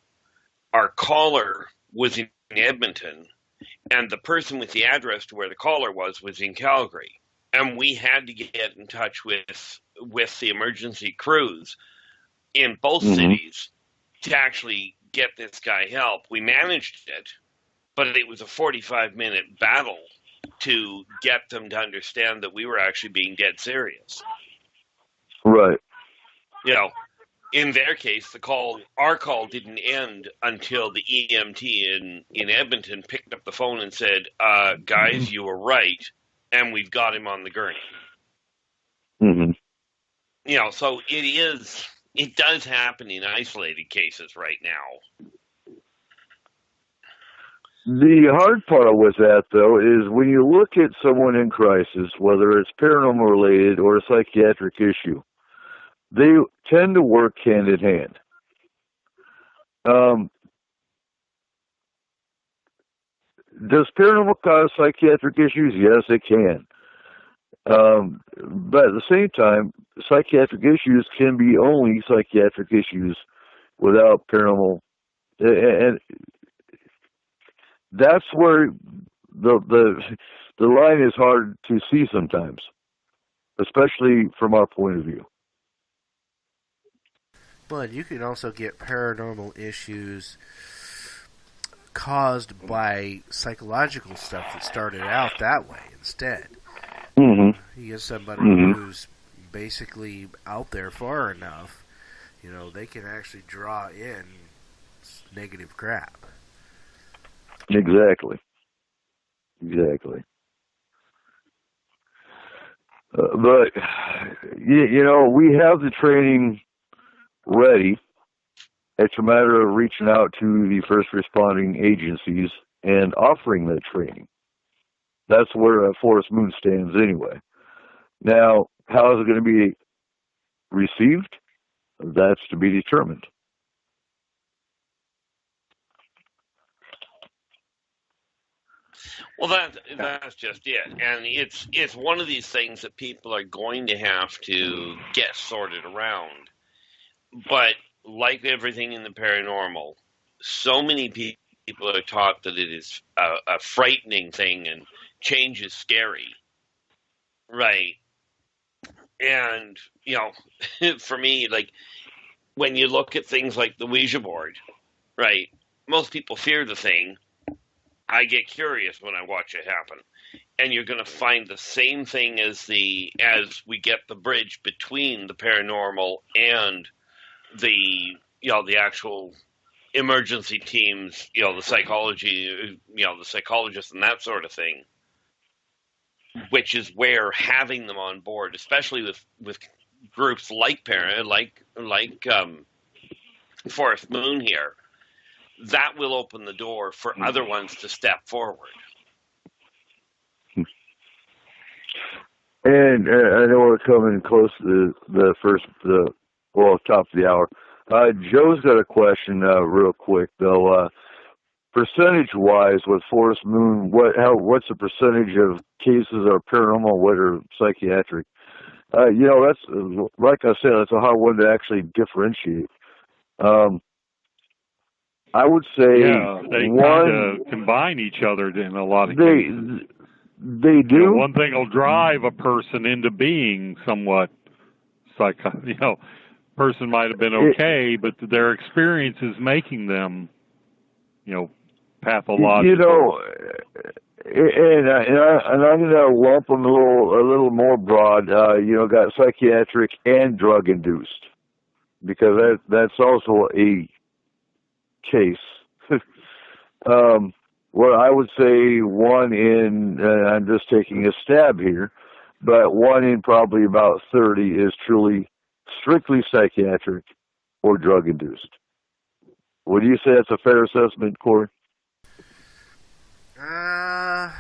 Our caller was in Edmonton, and the person with the address to where the caller was in Calgary. And we had to get in touch with the emergency crews in both cities to actually get this guy help. We managed it, but it was a 45-minute battle to get them to understand that we were actually being dead serious. Right. You know, in their case, our call didn't end until the EMT in Edmonton picked up the phone and said, guys, you were right, and we've got him on the gurney. Mm-hmm. You know, so it does happen in isolated cases right now. The hard part with that, though, is when you look at someone in crisis, whether it's paranormal related or a psychiatric issue, they tend to work hand in hand. Does paranormal cause psychiatric issues? Yes, it can. But at the same time, psychiatric issues can be only psychiatric issues without paranormal. And that's where the line is hard to see sometimes, especially from our point of view. But you can also get paranormal issues caused by psychological stuff that started out that way instead. Mm-hmm. You get somebody who's basically out there far enough, you know, they can actually draw in negative crap. Exactly. But, you know, we have the training ready. It's a matter of reaching out to the first responding agencies and offering that training. That's where Forest Moon stands anyway. Now, how is it going to be received? That's to be determined. Well, that's just it. And it's one of these things that people are going to have to get sorted around. But like everything in the paranormal, so many people are taught that it is a frightening thing and change is scary. Right. And, you know, for me, like, when you look at things like the Ouija board, right, most people fear the thing. I get curious when I watch it happen. And you're going to find the same thing as we get the bridge between the paranormal and the actual emergency teams, you know, the psychology, you know, the psychologists and that sort of thing, which is where having them on board, especially with groups like Forest Moon here, that will open the door for other ones to step forward. And I know we're coming close to the top of the hour. Joe's got a question real quick, though. Percentage-wise, with Forest Moon, what's the percentage of cases are paranormal, what are psychiatric? You know, that's, like I said, that's a hard one to actually differentiate. I would say they kind of combine each other in a lot of cases. They do. You know, one thing will drive a person into being somewhat person might have been okay, but their experience is making them, you know, pathological. You know, and I'm going to lump them a little more broad. You know, got psychiatric and drug induced, because that's also a case. Well, I would say one in, I'm just taking a stab here, but one in probably about 30 is truly strictly psychiatric or drug-induced. Would you say that's a fair assessment, Corey? I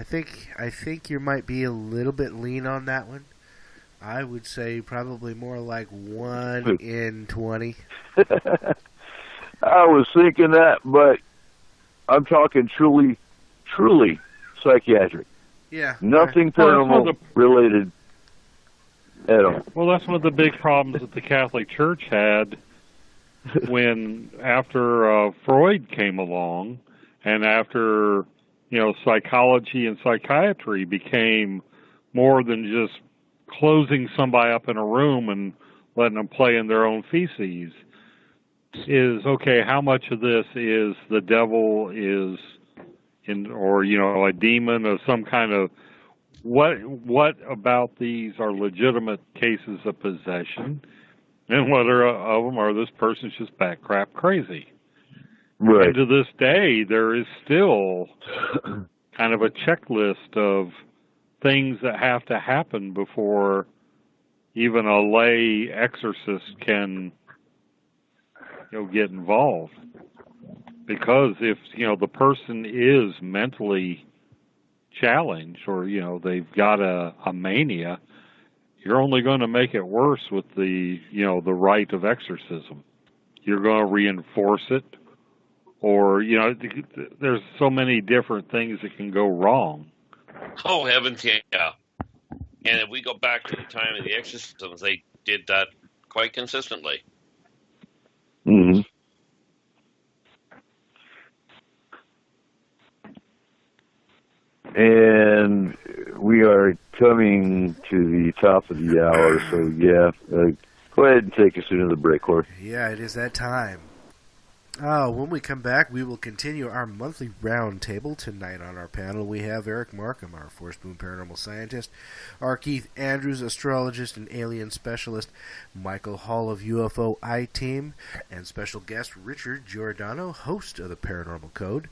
think you might be a little bit lean on that one. I would say probably more like 1 in 20. I was thinking that, but I'm talking truly psychiatric. Yeah. Nothing paranormal related at all. Well, that's one of the big problems that the Catholic Church had when after Freud came along, and after psychology and psychiatry became more than just closing somebody up in a room and letting them play in their own feces. Is okay. How much of this is the devil is or a demon of some kind of what about these are legitimate cases of possession, and whether of them are this person's just bat crap crazy. Right. And to this day, there is still kind of a checklist of things that have to happen before even a lay exorcist can get involved. Because if the person is mentally challenged or they've got a mania, you're only going to make it worse with the the rite of exorcism. You're going to reinforce it, or there's so many different things that can go wrong. Oh heavens, yeah. And if we go back to the time of the exorcisms, they did that quite consistently. Mm-hmm. And we are coming to the top of the hour, so go ahead and take us into the break, Corey. Yeah, it is that time. When we come back, we will continue our monthly round table. Tonight on our panel, we have Eric Markham, our Forest Moon paranormal scientist, R. Keith Andrews, astrologist and alien specialist, Michael Hall of UFO I-Team, and special guest Richard Giordano, host of the Paranormal Code.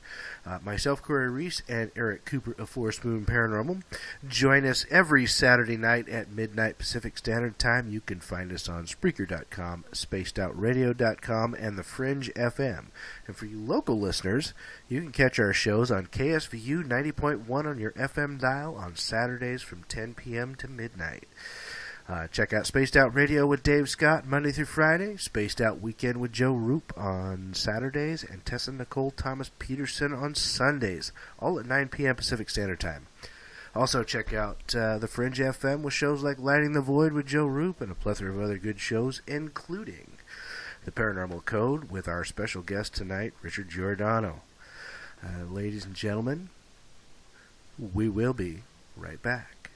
Myself, Corey Reese, and Eric Cooper of Forest Moon Paranormal. Join us every Saturday night at midnight Pacific Standard Time. You can find us on Spreaker.com, SpacedOutRadio.com, and The Fringe FM. And for you local listeners, you can catch our shows on KSVU 90.1 on your FM dial on Saturdays from 10 p.m. to midnight. Check out Spaced Out Radio with Dave Scott Monday through Friday, Spaced Out Weekend with Joe Roop on Saturdays, and Tessa Nicole Thomas Peterson on Sundays, all at 9 p.m. Pacific Standard Time. Also check out The Fringe FM with shows like Lighting the Void with Joe Roop and a plethora of other good shows, including The Paranormal Code with our special guest tonight, Richard Giordano. Ladies and gentlemen, we will be right back.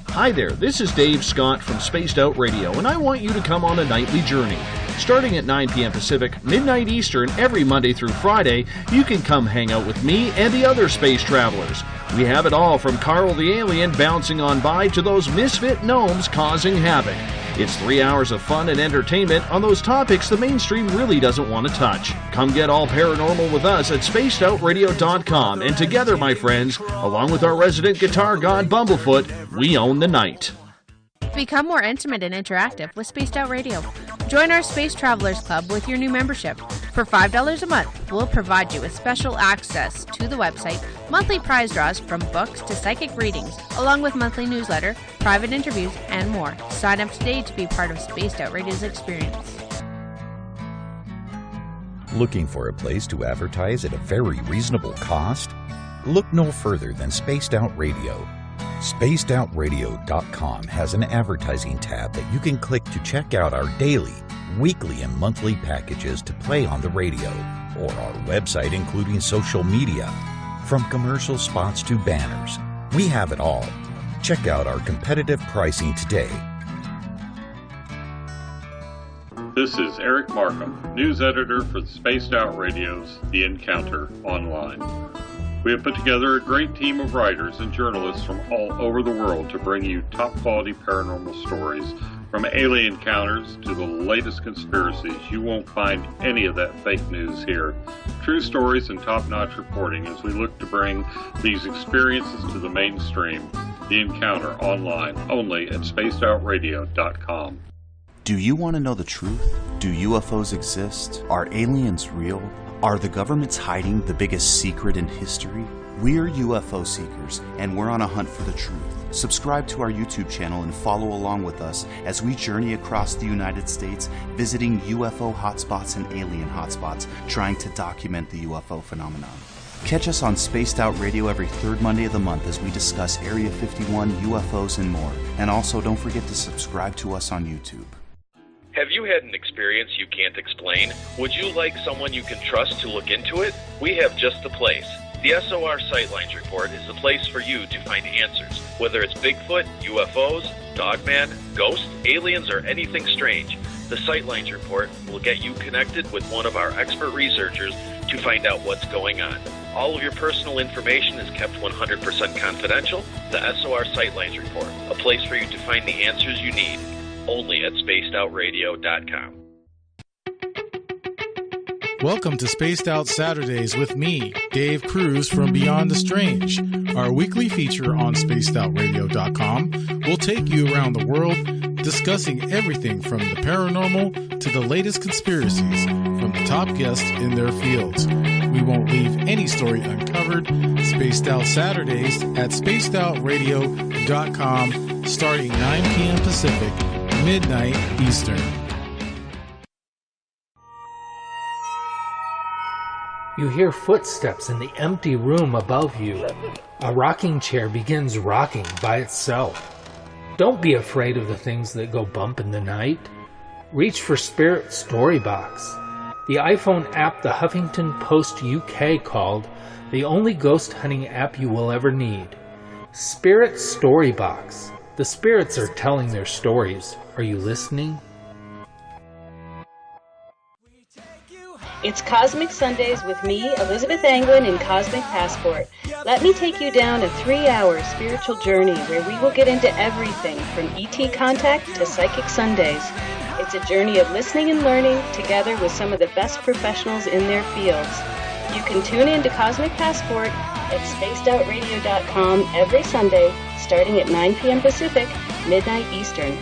Hi there, this is Dave Scott from Spaced Out Radio, and I want you to come on a nightly journey. Starting at 9 p.m. Pacific, midnight Eastern, every Monday through Friday, you can come hang out with me and the other space travelers. We have it all from Carl the Alien bouncing on by to those misfit gnomes causing havoc. It's 3 hours of fun and entertainment on those topics the mainstream really doesn't want to touch. Come get all paranormal with us at SpacedOutRadio.com, and together, my friends, along with our resident guitar god Bumblefoot, we own the night. Become more intimate and interactive with Spaced Out Radio. Join our Space Travelers Club with your new membership. For $5 a month, we'll provide you with special access to the website, monthly prize draws from books to psychic readings, along with monthly newsletter, private interviews, and more. Sign up today to be part of Spaced Out Radio's experience. Looking for a place to advertise at a very reasonable cost? Look no further than Spaced Out Radio. SpacedOutRadio.com has an advertising tab that you can click to check out our daily, weekly, and monthly packages to play on the radio, or our website including social media. From commercial spots to banners, we have it all. Check out our competitive pricing today. This is Eric Markham, news editor for the Spaced Out Radio's The Encounter Online. We have put together a great team of writers and journalists from all over the world to bring you top-quality paranormal stories From alien encounters to the latest conspiracies, you won't find any of that fake news here. True stories and top-notch reporting as we look to bring these experiences to the mainstream. The Encounter online, only at spacedoutradio.com. Do you want to know the truth? Do UFOs exist? Are aliens real? Are the governments hiding the biggest secret in history? We're UFO seekers, and we're on a hunt for the truth. Subscribe to our YouTube channel and follow along with us as we journey across the United States, visiting UFO hotspots and alien hotspots, trying to document the UFO phenomenon. Catch us on Spaced Out Radio every third Monday of the month as we discuss Area 51, UFOs, and more. And also, don't forget to subscribe to us on YouTube. Have you had an experience you can't explain? Would you like someone you can trust to look into it? We have just the place. The SOR Sightlines Report is the place for you to find answers. Whether it's Bigfoot, UFOs, Dogman, ghosts, aliens, or anything strange, the Sightlines Report will get you connected with one of our expert researchers to find out what's going on. All of your personal information is kept 100% confidential. The SOR Sightlines Report, a place for you to find the answers you need. Only at spacedoutradio.com. Welcome to Spaced Out Saturdays with me, Dave Cruz from Beyond the Strange. Our weekly feature on spacedoutradio.com will take you around the world discussing everything from the paranormal to the latest conspiracies from the top guests in their fields. We won't leave any story uncovered. Spaced Out Saturdays at spacedoutradio.com starting 9 p.m. Pacific, midnight Eastern. You hear footsteps in the empty room above you. A rocking chair begins rocking by itself. Don't be afraid of the things that go bump in the night. Reach for Spirit Storybox, the iPhone app the Huffington Post UK called the only ghost hunting app you will ever need. Spirit Storybox. The spirits are telling their stories. Are you listening? It's Cosmic Sundays with me, Elizabeth Anglin, in Cosmic Passport. Let me take you down a 3-hour spiritual journey where we will get into everything from ET contact to Psychic Sundays. It's a journey of listening and learning together with some of the best professionals in their fields. You can tune in to Cosmic Passport at spacedoutradio.com every Sunday starting at 9 p.m. Pacific, midnight Eastern.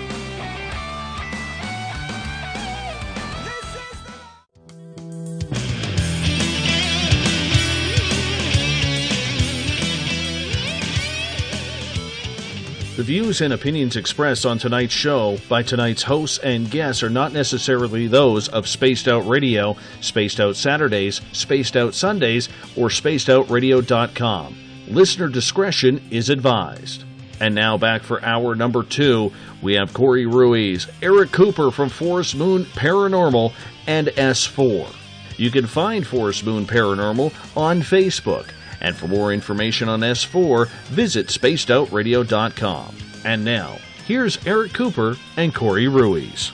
The views and opinions expressed on tonight's show by tonight's hosts and guests are not necessarily those of Spaced Out Radio, Spaced Out Saturdays, Spaced Out Sundays, or spacedoutradio.com. Listener discretion is advised. And now back for hour number 2, we have Corey Ruiz, Eric Cooper from Forest Moon Paranormal, and S4. You can find Forest Moon Paranormal on Facebook. And for more information on S4, visit spacedoutradio.com. And now, here's Eric Cooper and Corey Ruiz.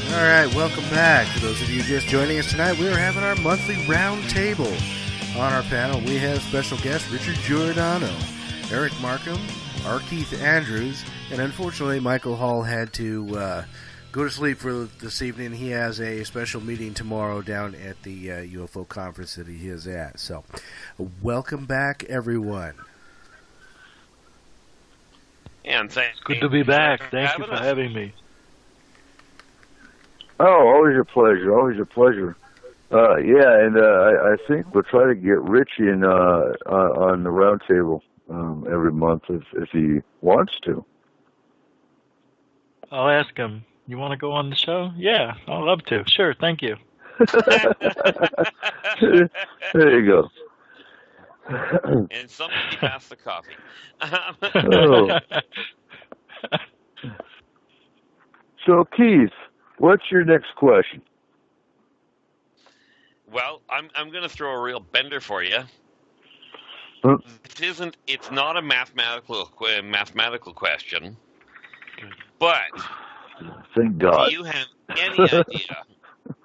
All right, welcome back. For those of you just joining us tonight, we are having our monthly round table. On our panel, we have special guest Richard Giordano, Eric Markham, R. Keith Andrews, and unfortunately, Michael Hall had to go to sleep for this evening. He has a special meeting tomorrow down at the UFO conference that he is at. So, welcome back, everyone. And thanks. Good to be back. Thank you for having me. Oh, always a pleasure. Always a pleasure. I think we'll try to get Richie in on the round table every month if he wants to. I'll ask him. You want to go on the show? Yeah, I'd love to. Sure, thank you. There you go. And somebody pass the coffee. Oh. So, Keith, what's your next question? Well, I'm going to throw a real bender for you. It's not a mathematical question, but thank God. Do you have any idea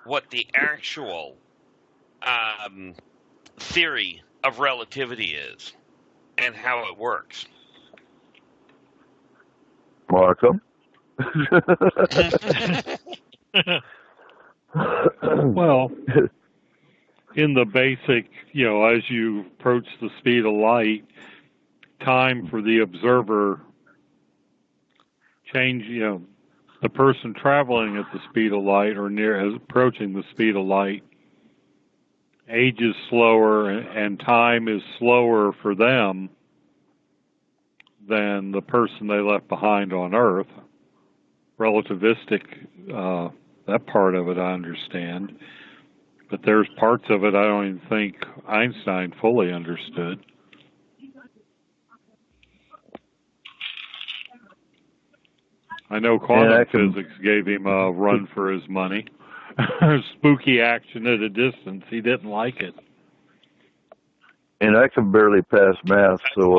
what the actual theory of relativity is and how it works? Markham. Well, in the basic, as you approach the speed of light, time for the observer change, the person traveling at the speed of light or approaching the speed of light ages slower, and time is slower for them than the person they left behind on Earth. Relativistic, that part of it I understand. But there's parts of it I don't even think Einstein fully understood. I know quantum physics gave him a run for his money. Spooky action at a distance. He didn't like it. And I can barely pass math, so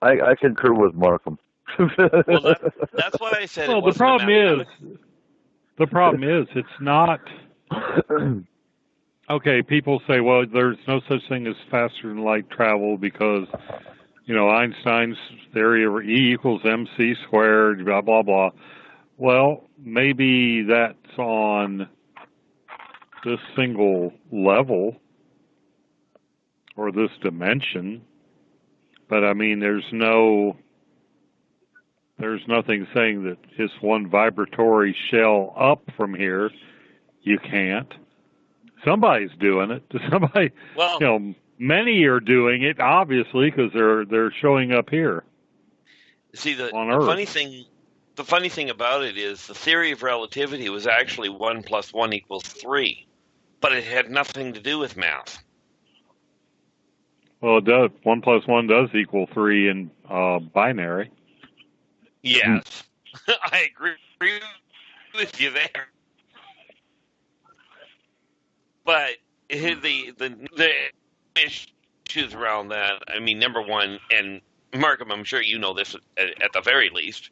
I concur with Markham. Well, that's why I said. Well, the problem is, it's not. Okay, people say, well, there's no such thing as faster than light travel because, Einstein's theory of E equals mc squared, blah, blah, blah. Well, maybe that's on this single level or this dimension, but I mean, there's nothing saying that just one vibratory shell up from here, you can't. Somebody's doing it. Somebody, many are doing it, obviously, because they're showing up here. See, the funny thing about it is the theory of relativity was actually 1 + 1 = 3, but it had nothing to do with math. Well, it does. 1 + 1 does equal 3 in binary. Yes, I agree with you there. But the issues around that, I mean, number one, and Markham, I'm sure you know this at the very least,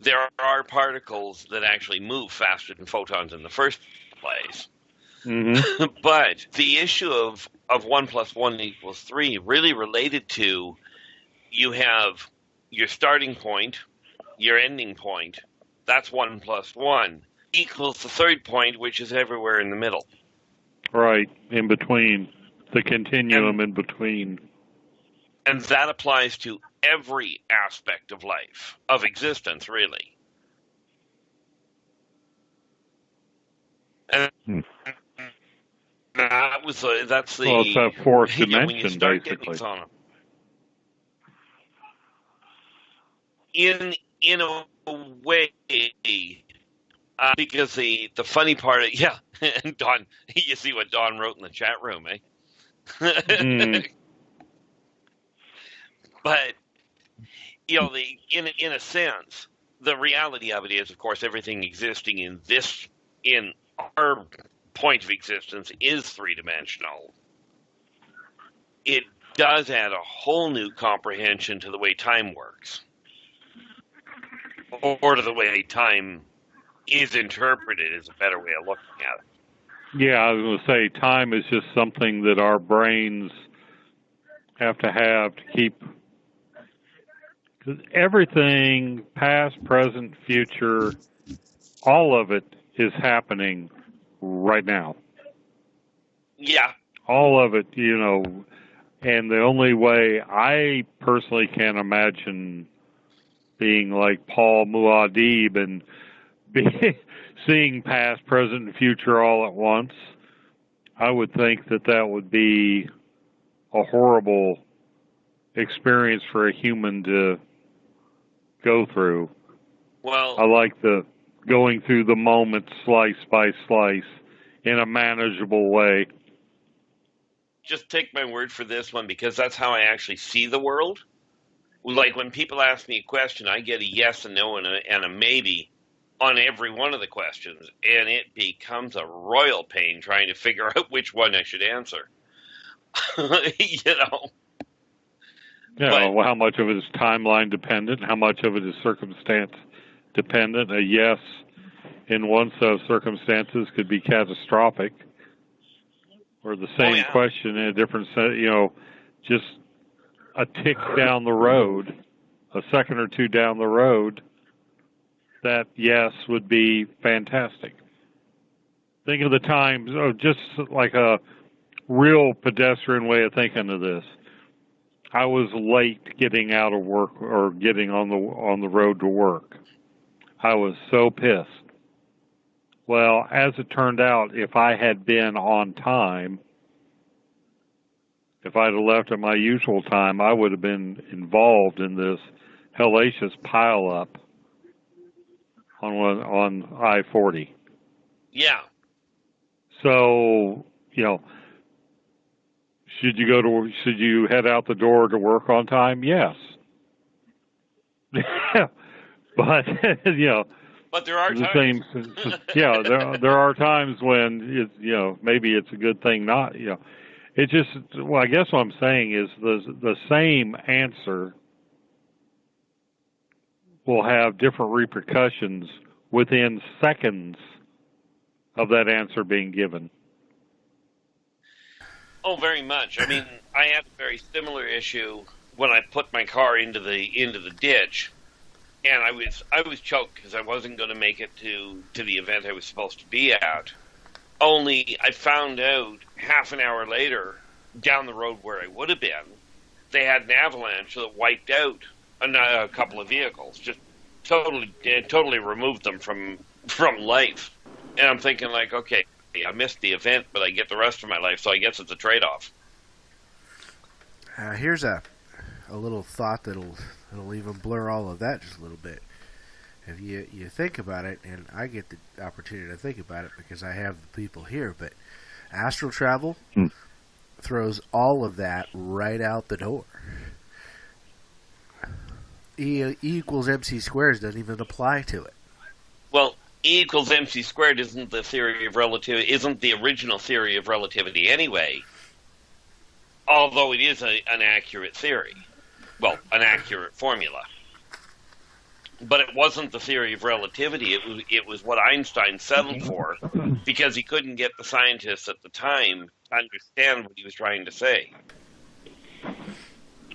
there are particles that actually move faster than photons in the first place. Mm-hmm. But the issue of 1 + 1 = 3 really related to you have your starting point, your ending point. That's 1 + 1 equals the third point, which is everywhere in the middle. Right, in between, the continuum in between. And that applies to every aspect of life, of existence, really. And that's the... Well, it's a fourth dimension, basically. In a way... because the funny part, and Don, you see what Don wrote in the chat room, eh? But in a sense, the reality of it is, of course, everything existing in our point of existence is three-dimensional. It does add a whole new comprehension to the way time works, or to the way time is interpreted is a better way of looking at it. Yeah, I was going to say time is just something that our brains have to keep. Because everything, past, present, future, all of it is happening right now. Yeah. All of it, and the only way I personally can imagine being like Paul Muad'Dib and seeing past, present, and future all at once, I would think that would be a horrible experience for a human to go through. Well, I like the going through the moment slice by slice in a manageable way. Just take my word for this one, because that's how I actually see the world. Like when people ask me a question, I get a yes and no and a maybe on every one of the questions, and it becomes a royal pain trying to figure out which one I should answer. How much of it is timeline dependent, how much of it is circumstance dependent. A yes in one set of circumstances could be catastrophic, or the same question in a different set, just a tick down the road a second or two down the road, that yes would be fantastic. Think of the times, just like a real pedestrian way of thinking of this. I was late getting out of work or getting on the road to work. I was so pissed. Well, as it turned out, if I had been on time, if I'd have left at my usual time, I would have been involved in this hellacious pileup on I-40. Yeah. So, should you head out the door to work on time? Yes. But, But there are times. There are times when maybe it's a good thing not, It just, I guess what I'm saying is the same answer will have different repercussions within seconds of that answer being given. Oh, very much. I mean, I had a very similar issue when I put my car into the ditch, and I was choked because I wasn't going to make it to the event I was supposed to be at. Only I found out half an hour later, down the road where I would have been, they had an avalanche that wiped out a couple of vehicles, just totally removed them from life. And I'm thinking, like, okay, I missed the event, but I get the rest of my life, so I guess it's a trade-off. Here's a little thought that'll even blur all of that just a little bit. If you think about it, and I get the opportunity to think about it because I have the people here, but astral travel throws all of that right out the door. E equals MC squares doesn't even apply to it. Well, E equals MC squared isn't the theory of relativity, isn't the original theory of relativity anyway, although it is an accurate theory. Well, an accurate formula. But it wasn't the theory of relativity. It was what Einstein settled for because he couldn't get the scientists at the time to understand what he was trying to say.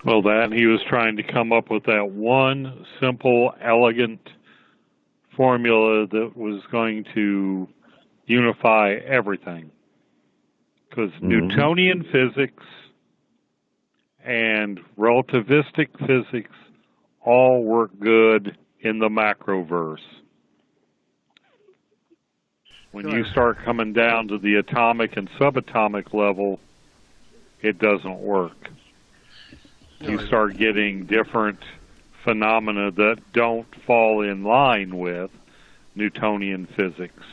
Well, he was trying to come up with that one simple, elegant formula that was going to unify everything. Because Newtonian physics and relativistic physics all work good in the macroverse. When you start coming down to the atomic and subatomic level, it doesn't work. You start getting different phenomena that don't fall in line with Newtonian physics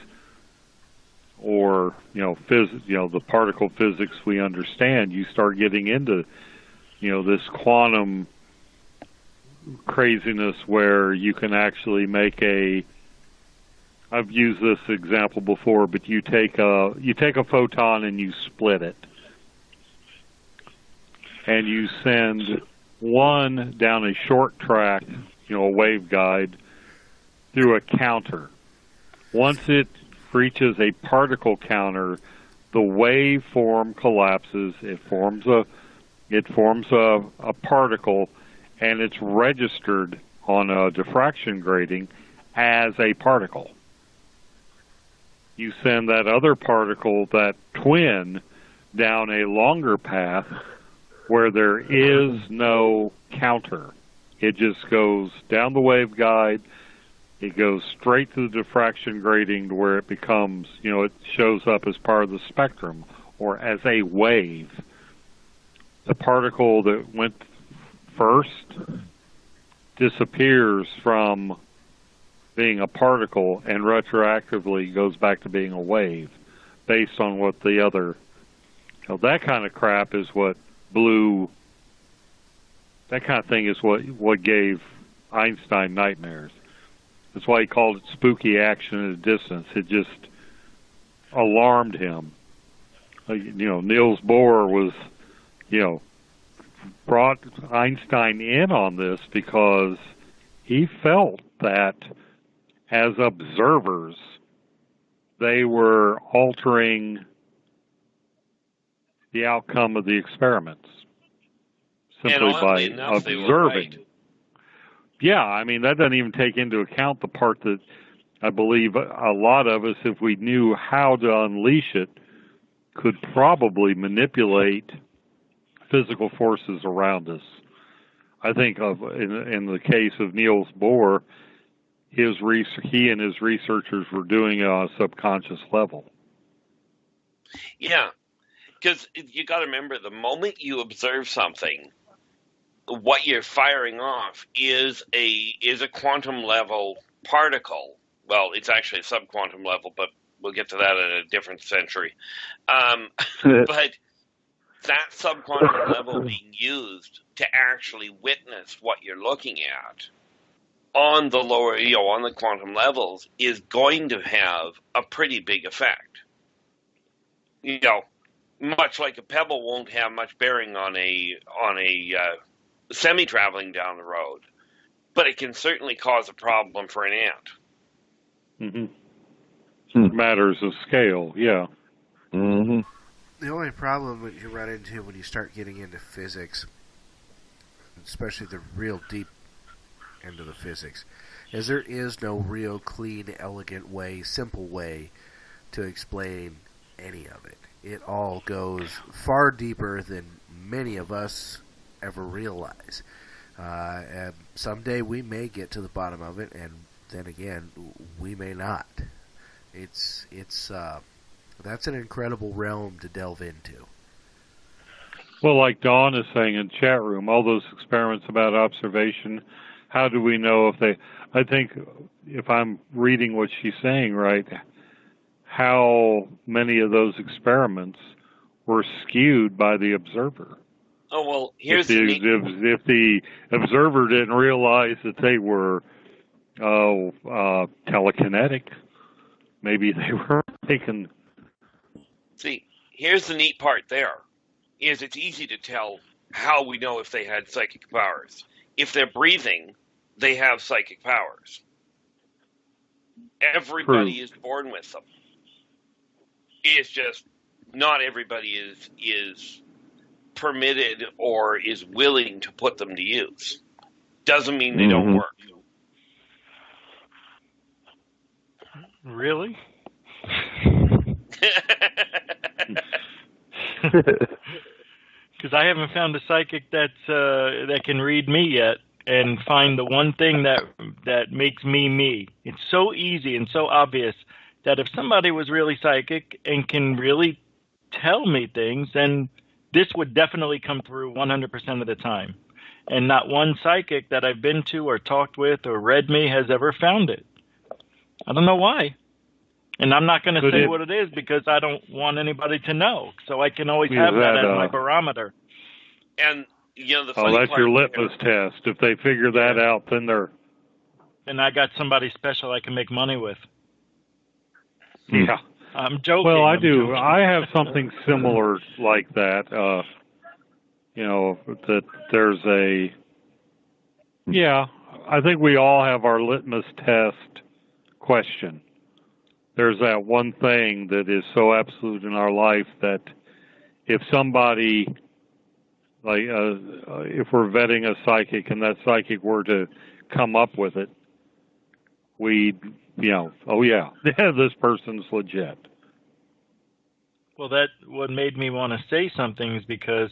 or the particle physics we understand. You start getting into this quantum craziness where you can actually make I've used this example before, but you take a photon and you split it. And you send one down a short track, a waveguide, through a counter. Once it reaches a particle counter, the waveform collapses. It forms a particle, and it's registered on a diffraction grating as a particle. You send that other particle, that twin, down a longer path where there is no counter. It just goes down the waveguide. It goes straight to the diffraction grating to where it becomes, it shows up as part of the spectrum or as a wave. The particle that went first disappears from being a particle and retroactively goes back to being a wave based on what the other... that kind of crap is what blew... That kind of thing is what gave Einstein nightmares. That's why he called it spooky action at a distance. It just alarmed him. Niels Bohr was, brought Einstein in on this because he felt that as observers, they were altering the outcome of the experiments simply by observing. Yeah, I mean, that doesn't even take into account the part that I believe a lot of us, if we knew how to unleash it, could probably manipulate physical forces around us. I think in the case of Niels Bohr, he and his researchers were doing it on a subconscious level. Yeah, because you got to remember, the moment you observe something, what you're firing off is a quantum level particle. Well, it's actually a subquantum level, but we'll get to that in a different century. But that subquantum level being used to actually witness what you're looking at on the lower, on the quantum levels is going to have a pretty big effect. Much like a pebble won't have much bearing on a semi traveling down the road, but it can certainly cause a problem for an ant. Mm-hmm. Matters of scale, yeah. Mm-hmm. The only problem that you run into when you start getting into physics, especially the real deep end of the physics, is there is no real clean, elegant way, simple way to explain any of it. It all goes far deeper than many of us ever realize. And someday we may get to the bottom of it, and then again, we may not. It's that's an incredible realm to delve into. Well, like Dawn is saying in chat room, all those experiments about observation, how do we know if they... I think, if I'm reading what she's saying right, how many of those experiments were skewed by the observer? Oh, well, here's if the observer didn't realize that they were telekinetic, maybe they were taken... See, here's the neat part there, is it's easy to tell how we know if they had psychic powers. If they're breathing, they have psychic powers. Everybody is born with them. It's just not everybody is permitted or is willing to put them to use. Doesn't mean they don't work. Really? Because I haven't found a psychic that can read me yet and find the one thing that makes me me. It's so easy and so obvious that if somebody was really psychic and can really tell me things, then this would definitely come through 100% of the time. And not one psychic that I've been to or talked with or read me has ever found it. I don't know why. And I'm not going to say what it is because I don't want anybody to know. So I can always have that as my barometer. And, the funny that's part your litmus test. If they figure that out, then they're... And I got somebody special I can make money with. Yeah. I'm joking. Well, I I'm do. joking. I have something similar like that. That there's a... Yeah, I think we all have our litmus test question. There's that one thing that is so absolute in our life that if somebody, like, if we're vetting a psychic and that psychic were to come up with it, we'd, oh yeah, this person's legit. Well, what made me want to say something is because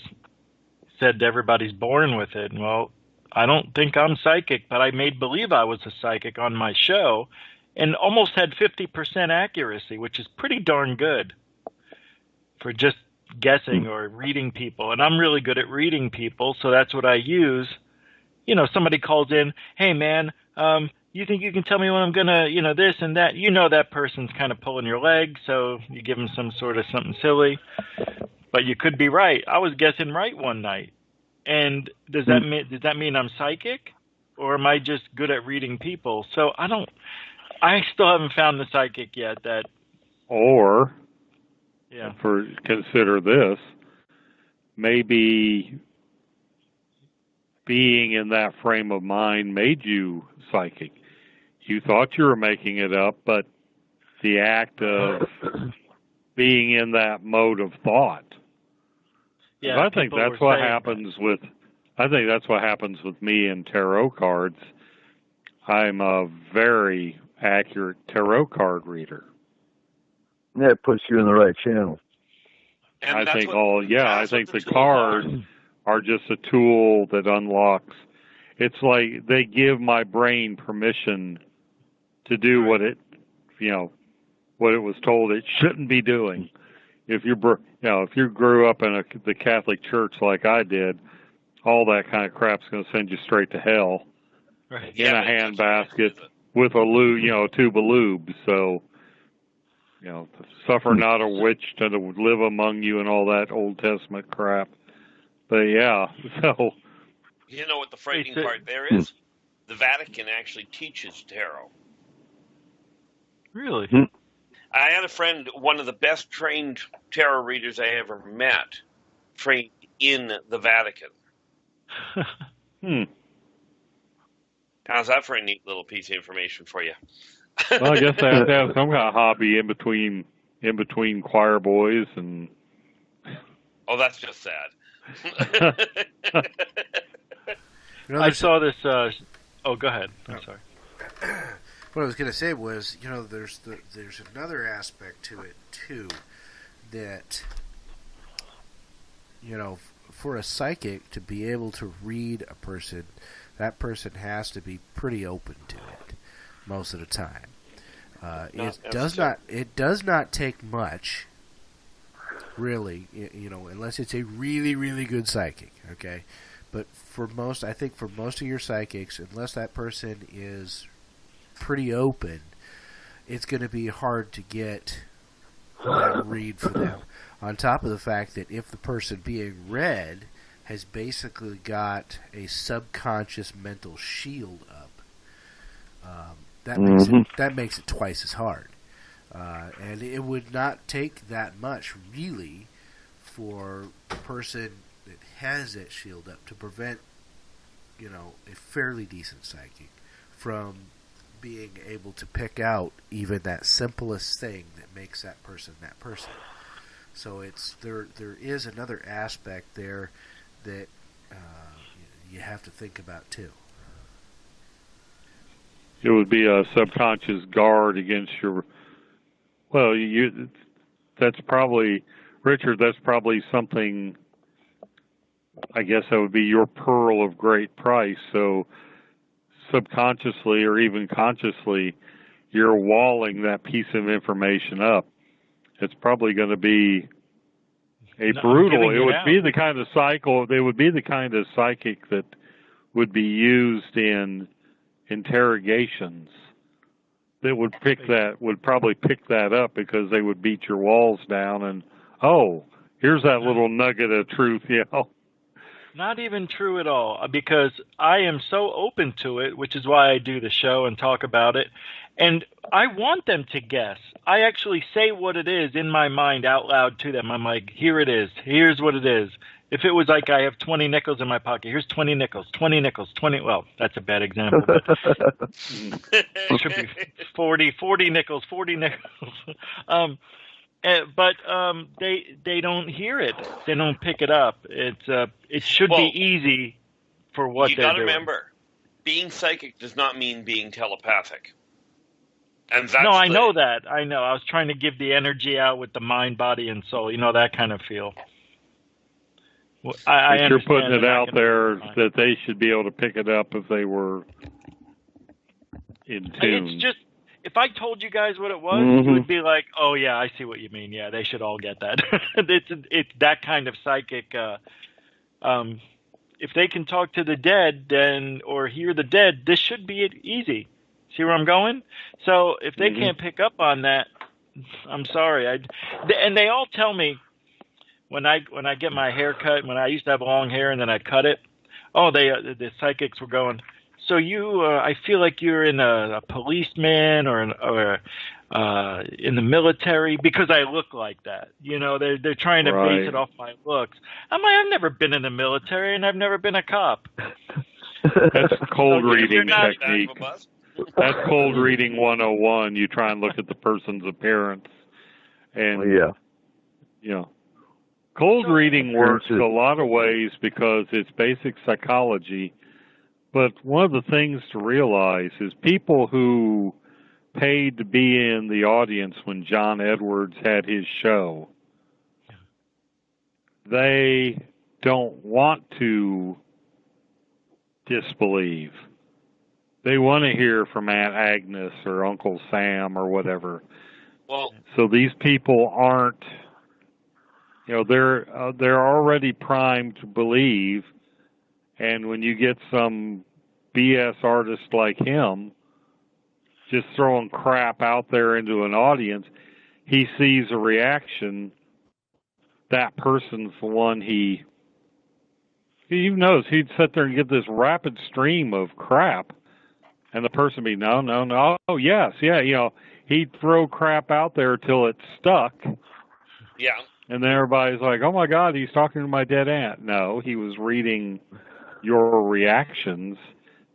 it said everybody's born with it. Well, I don't think I'm psychic, but I made believe I was a psychic on my show and almost had 50% accuracy, which is pretty darn good for just guessing or reading people. And I'm really good at reading people, so that's what I use. Somebody calls in, hey, man, you think you can tell me when I'm going to, this and that? That person's kind of pulling your leg, so you give them some sort of something silly. But you could be right. I was guessing right one night. And does that mean I'm psychic? Or am I just good at reading people? So I still haven't found the psychic yet that... Or, yeah. Consider this, maybe being in that frame of mind made you psychic. You thought you were making it up, but the act of being in that mode of thought. Yeah, I think that's what happens with me and tarot cards. I'm a very accurate tarot card reader. Yeah, it puts you in the right channel. I think the cards are just a tool that unlocks. It's like they give my brain permission to do what it was told it shouldn't be doing. If you grew up in the Catholic Church like I did, all that kind of crap's going to send you straight to hell in a handbasket with a tube of lube. So, suffer not a witch to live among you and all that Old Testament crap. But yeah, so. You know what the frightening part there is? The Vatican actually teaches tarot. Really? I had a friend, one of the best trained tarot readers I ever met, trained in the Vatican. How's that for a neat little piece of information for you? Well, I guess I have to have some kind of hobby in between choir boys and. Oh, that's just sad. I saw this. Go ahead. I'm sorry. What I was going to say was, there's another aspect to it too, that for a psychic to be able to read a person, that person has to be pretty open to it most of the time. It does not take much, really, unless it's a really, really good psychic. Okay, but for most of your psychics, unless that person is pretty open, it's going to be hard to get that read for them. On top of the fact that if the person being read has basically got a subconscious mental shield up, that makes it twice as hard. And it would not take that much, really, for the person that has that shield up to prevent, a fairly decent psychic from being able to pick out even that simplest thing that makes that person that person. So there is another aspect there that you have to think about too. It would be a subconscious guard against your. Well, that's probably, Richard. That's probably something. I guess that would be your pearl of great price. So, subconsciously or even consciously, you're walling that piece of information up. It's probably going to be brutal. It would be the kind of cycle. They would be the kind of psychic that would be used in interrogations. That would probably pick that up because they would beat your walls down and here's that little nugget of truth. Not even true at all, because I am so open to it, which is why I do the show and talk about it. And I want them to guess. I actually say what it is in my mind out loud to them. I'm like, here it is. Here's what it is. If it was like I have 20 nickels in my pocket, here's 20 nickels, 20 nickels, 20. Well, that's a bad example. But it should be 40 nickels, 40 nickels. But they don't hear it. They don't pick it up. It should be easy for what they're doing. You got to remember, being psychic does not mean being telepathic. And that's I know that. I know. I was trying to give the energy out with the mind, body, and soul. That kind of feel. You're putting it out there that they should be able to pick it up if they were in tune. It's just, if I told you guys what it was, you would be like, oh, yeah, I see what you mean. Yeah, they should all get that. It's that kind of psychic. If they can talk to the dead or hear the dead, this should be easy. See where I'm going? So if they can't pick up on that, I'm sorry. And they all tell me when I get my hair cut, when I used to have long hair and then I cut it, the psychics were going, so I feel like you're in a policeman or in the military because I look like that. They're trying to base it off my looks. I'm like, I've never been in the military and I've never been a cop. That's cold reading technique. That's cold reading 101. You try and look at the person's appearance. And cold reading works a lot of ways because it's basic psychology. But one of the things to realize is people who paid to be in the audience when John Edwards had his show, they don't want to disbelieve. They want to hear from Aunt Agnes or Uncle Sam or whatever. Well, so these people aren't, they're already primed to believe. And when you get some BS artist like him just throwing crap out there into an audience, he sees a reaction. That person's the one he knows. He'd sit there and get this rapid stream of crap, and the person be, no, oh, yes, yeah, he'd throw crap out there till it stuck. Yeah. And then everybody's like, oh, my God, he's talking to my dead aunt. No, he was reading your reactions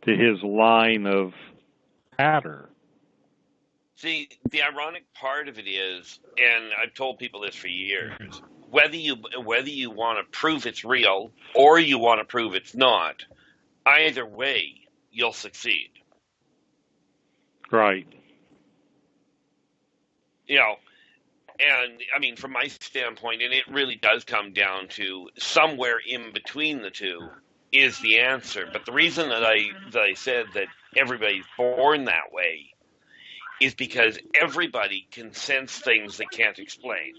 to his line of chatter. See, the ironic part of it is, and I've told people this for years, whether you want to prove it's real or you want to prove it's not, either way, you'll succeed. Right. And I mean, from my standpoint, and it really does come down to somewhere in between the two is the answer. But the reason that I said that everybody's born that way is because everybody can sense things they can't explain.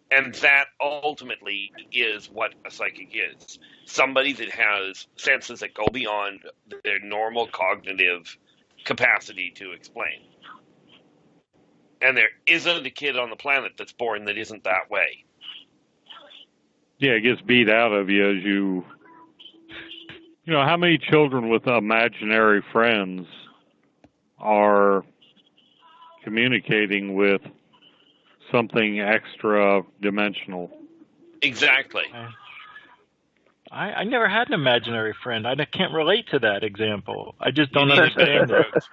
And that ultimately is what a psychic is. Somebody that has senses that go beyond their normal cognitive capacity to explain. And there isn't a kid on the planet that's born that isn't that way. Yeah, it gets beat out of you as you how many children with imaginary friends are communicating with something extra dimensional? Exactly. I never had an imaginary friend. I can't relate to that example. I just don't understand it.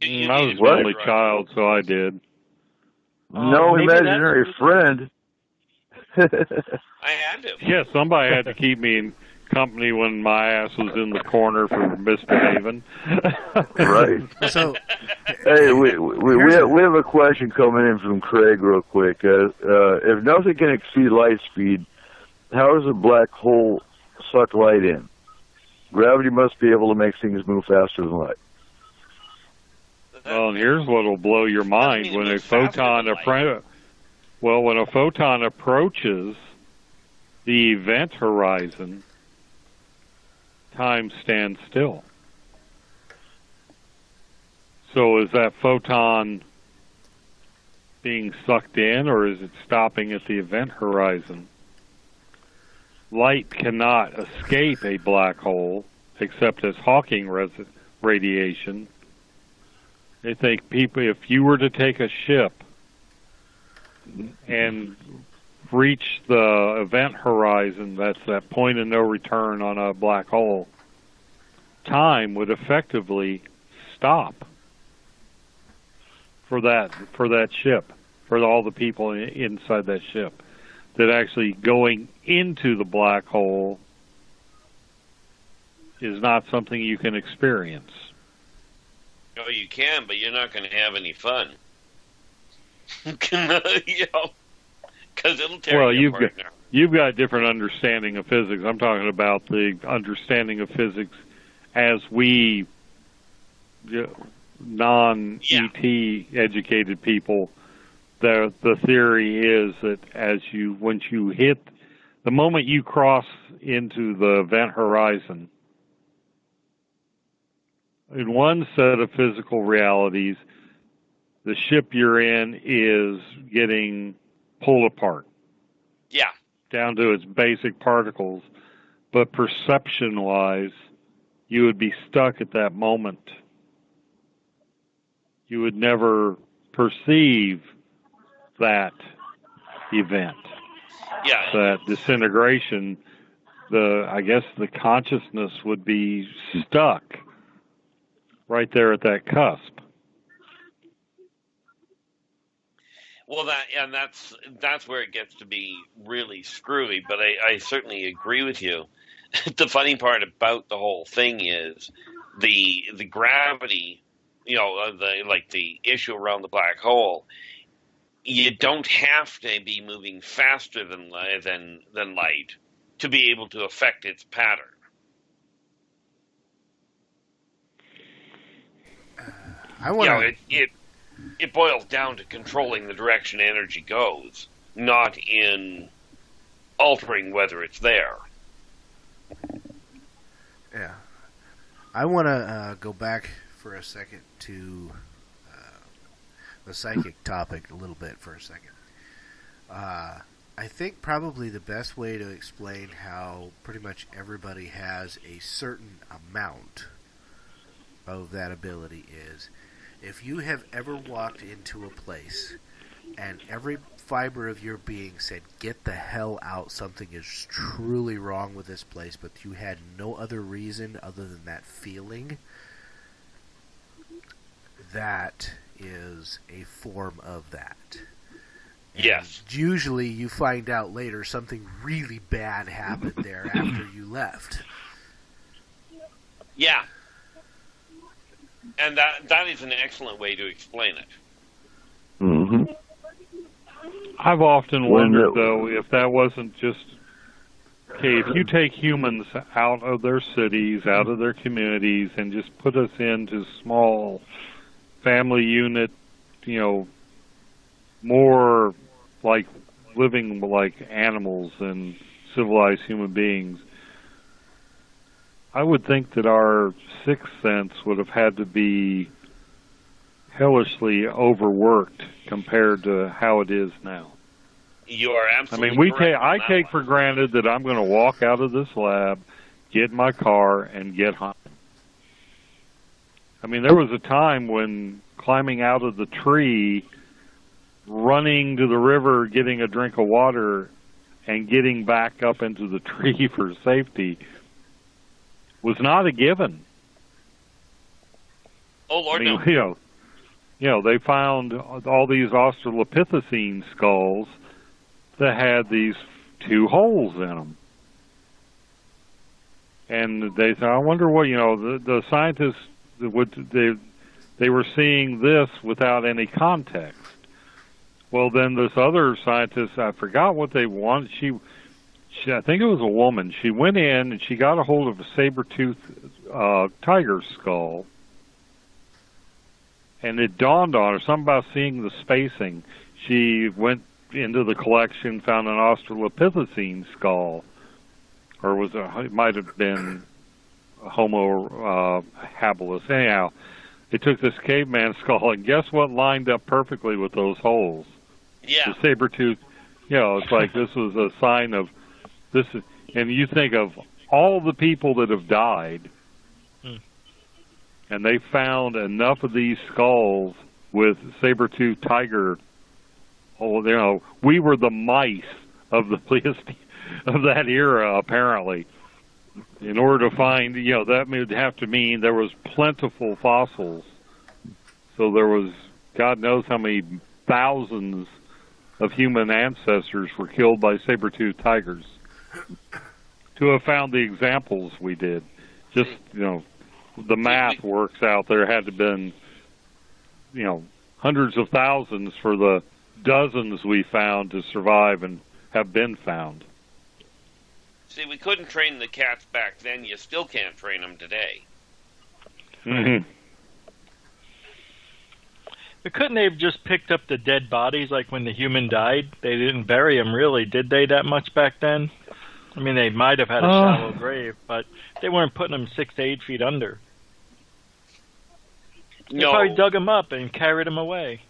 I was the only child, so I did. No imaginary friend. I had to. Yeah, somebody had to keep me in company when my ass was in the corner for misbehaving. Right. So, hey, we have a question coming in from Craig real quick. If nothing can exceed light speed, how does a black hole suck light in? Gravity must be able to make things move faster than light. Well, and here's what will blow your mind: when a photon approaches the event horizon, time stands still. So is that photon being sucked in, or is it stopping at the event horizon? Light cannot escape a black hole except as Hawking radiation. I think people, if you were to take a ship and reach the event horizon, that's that point of no return on a black hole, time would effectively stop for that ship, for all the people inside that ship. That actually going into the black hole is not something you can experience. Oh, you can, but you're not going to have any fun. Because it'll tear you apart. You've got a different understanding of physics. I'm talking about the understanding of physics as we non-ET educated people. The theory is that once you hit, the moment you cross into the event horizon, in one set of physical realities, the ship you're in is getting pulled apart. Yeah. Down to its basic particles. But perception-wise, you would be stuck at that moment. You would never perceive that event. Yeah. That disintegration, I guess the consciousness would be stuck right there at that cusp. Well, that's where it gets to be really screwy. But I certainly agree with you the funny part about the whole thing is the gravity, the issue around the black hole. You don't have to be moving faster than light to be able to affect its pattern. It boils down to controlling the direction energy goes, not in altering whether it's there. Yeah. I want to go back for a second to the psychic topic a little bit for a second. I think probably the best way to explain how pretty much everybody has a certain amount of that ability is if you have ever walked into a place and every fiber of your being said, get the hell out, something is truly wrong with this place, but you had no other reason other than that feeling, that is a form of that. And yes. Usually you find out later something really bad happened there after you left. Yeah. And that is an excellent way to explain it. Mm-hmm. I've often wondered, though, if that wasn't just... Okay, if you take humans out of their cities, out of their communities, and just put us into small family unit, more like living like animals than civilized human beings, I would think that our sixth sense would have had to be hellishly overworked compared to how it is now. You are absolutely correct. I take for granted that I'm going to walk out of this lab, get in my car, and get home. I mean, there was a time when climbing out of the tree, running to the river, getting a drink of water, and getting back up into the tree for safety was not a given. Oh, Lord, no. They found all these Australopithecine skulls that had these two holes in them. And they thought, I wonder what, the scientists, they were seeing this without any context. Well, then this other scientist, I forgot what they wanted. She I think it was a woman. She went in and she got a hold of a saber-toothed tiger skull. And it dawned on her, something about seeing the spacing. She went into the collection, found an Australopithecine skull, or it might have been a Homo habilis. Anyhow, it took this caveman skull, and guess what lined up perfectly with those holes? Yeah. The saber-tooth, it's like this was a sign of this. And you think of all the people that have died, and they found enough of these skulls with saber-toothed tiger. We were the mice of the Pleistocene, of that era, apparently. In order to find, that would have to mean there was plentiful fossils. So there was, God knows how many thousands of human ancestors were killed by saber-toothed tigers. To have found the examples we did, just, the math works out. There had to have been, hundreds of thousands for the dozens we found to survive and have been found. See, we couldn't train the cats back then. You still can't train them today. Mm-hmm. But couldn't they have just picked up the dead bodies like when the human died? They didn't bury them, really, did they, that much back then? I mean, they might have had a shallow grave, but they weren't putting them 6 to 8 feet under. They probably dug them up and carried them away.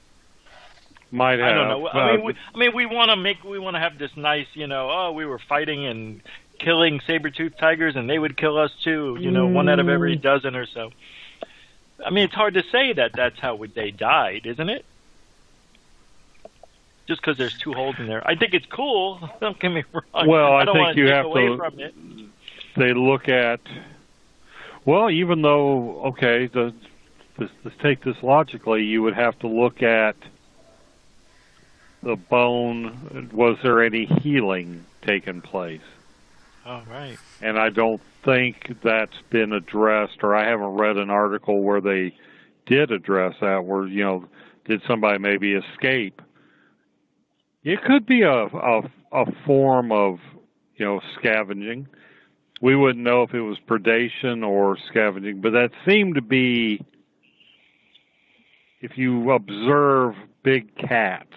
Might have. I don't know. We want to have this nice, we were fighting and killing saber-toothed tigers, and they would kill us too. One out of every dozen or so. I mean, it's hard to say that that's how they died, isn't it? Just because there's 2 holes in there. I think it's cool. Don't get me wrong. Well, I don't think you have away to. From it. They look at. Well, even though, let's take this logically. You would have to look at the bone. Was there any healing taking place? Oh, right. And I don't think that's been addressed, or I haven't read an article where they did address that, where, did somebody maybe escape? It could be a form of, scavenging. We wouldn't know if it was predation or scavenging, but that seemed to be, if you observe big cats,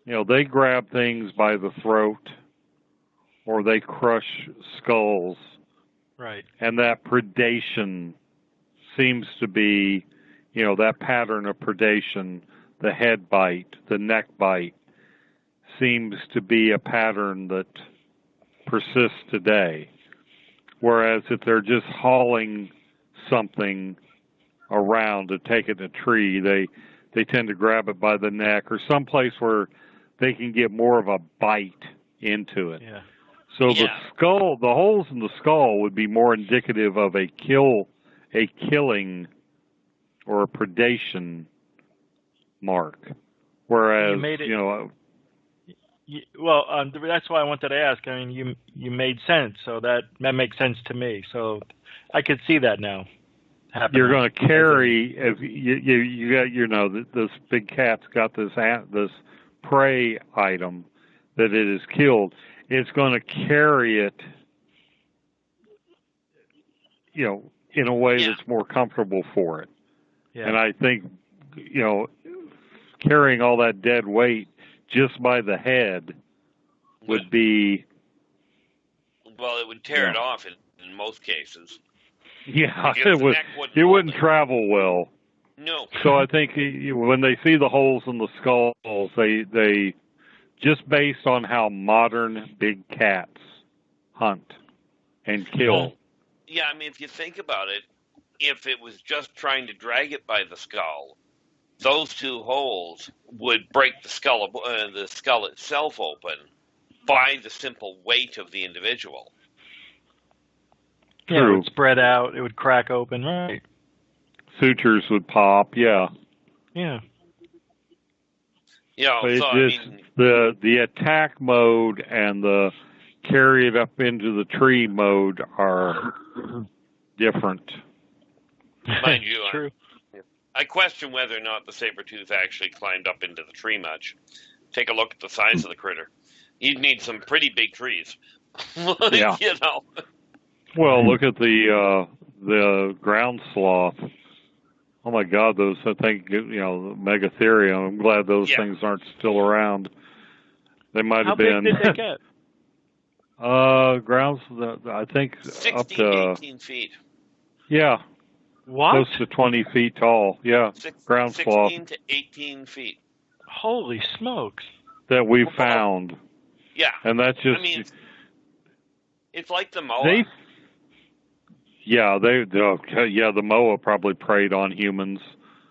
they grab things by the throat or they crush skulls. Right. And that predation seems to be, that pattern of predation, the head bite, the neck bite, seems to be a pattern that persists today. Whereas if they're just hauling something around to take it in a tree, they tend to grab it by the neck or someplace where they can get more of a bite into it. Yeah. So the skull, the holes in the skull would be more indicative of a killing or a predation mark. Whereas, that's why I wanted to ask. I mean, you made sense, so that makes sense to me. So I could see that now happening. You're going to carry, if you got, this big cat's got this prey item that it is killed. It's going to carry it, in a way that's more comfortable for it. Yeah. And I think, carrying all that dead weight just by the head would be... Well, it would tear it off in most cases. Yeah, it wouldn't travel well. No. So I think when they see the holes in the skulls, they just based on how modern big cats hunt and kill. Yeah, I mean, if you think about it, if it was just trying to drag it by the skull, those two holes would break the skull itself open by the simple weight of the individual. Yeah, it would spread out. It would crack open, right? Sutures would pop, yeah. Yeah. Yeah, the attack mode and the carry it up into the tree mode are different. Mind you, True. I question whether or not the saber-tooth actually climbed up into the tree much. Take a look at the size of the critter. You'd need some pretty big trees. Yeah. Well, look at the ground sloth. Oh my God, those, I think, Megatherium. I'm glad those things aren't still around. They might have been. How big did they get? Grounds, I think 16 up to 18 feet. Yeah. What? Close to 20 feet tall. Yeah. Ground sloth 16 to 18 feet. Holy smokes. that we found. Yeah. And that's just. I mean, it's like the moa. The moa probably preyed on humans.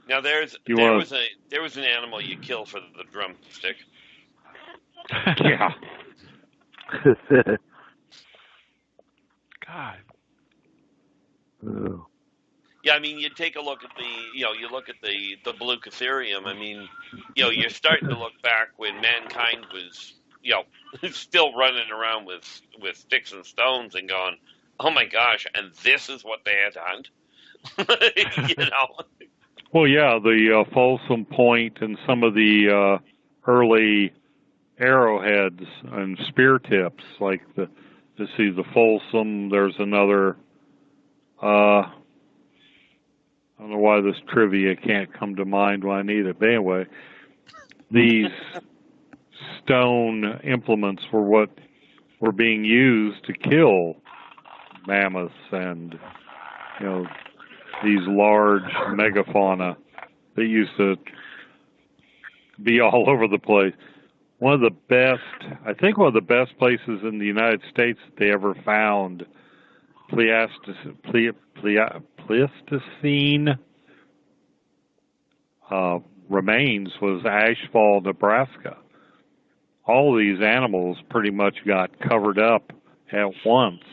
Now there was an animal you kill for the drumstick. Yeah. God. Oh. Yeah, I mean, you take a look at you look at the Bleucotherium. I mean, you're starting to look back when mankind was, still running around with sticks and stones and going, oh my gosh, and this is what they had to hunt. Well, yeah, the Folsom Point and some of the early arrowheads and spear tips, like the Folsom. There's another. I don't know why this trivia can't come to mind when I need it. But anyway, these stone implements were what were being used to kill mammoths and these large megafauna that used to be all over the place. One of the best places in the United States that they ever found Pleistocene remains was Ashfall, Nebraska. All these animals pretty much got covered up at once.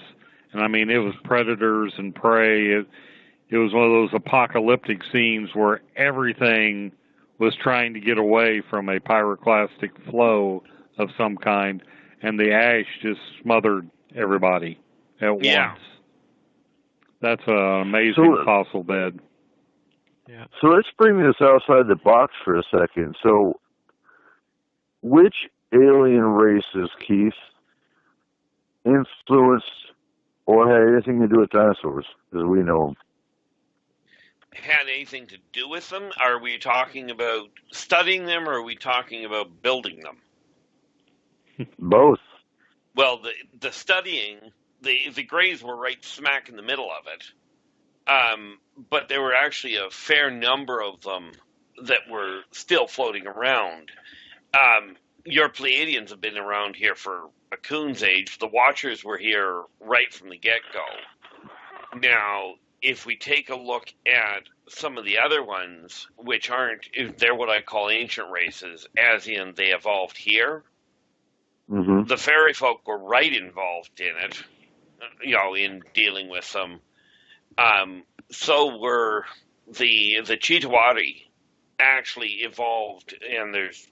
And I mean, it was predators and prey. It was one of those apocalyptic scenes where everything was trying to get away from a pyroclastic flow of some kind, and the ash just smothered everybody at once. That's an amazing fossil bed. Yeah. So let's bring this outside the box for a second. So, which alien races, Keith, influenced or had anything to do with dinosaurs, as we know them? Had anything to do with them? Are we talking about studying them, or are we talking about building them? Both. Well, the studying, the Greys were right smack in the middle of it. But there were actually a fair number of them that were still floating around. Your Pleiadians have been around here for a coon's age. The Watchers were here right from the get-go. Now, if we take a look at some of the other ones, which aren't, they're what I call ancient races, as in they evolved here. Mm-hmm. The fairy folk were right involved in it, in dealing with them. So were the Chitauri actually evolved, and there's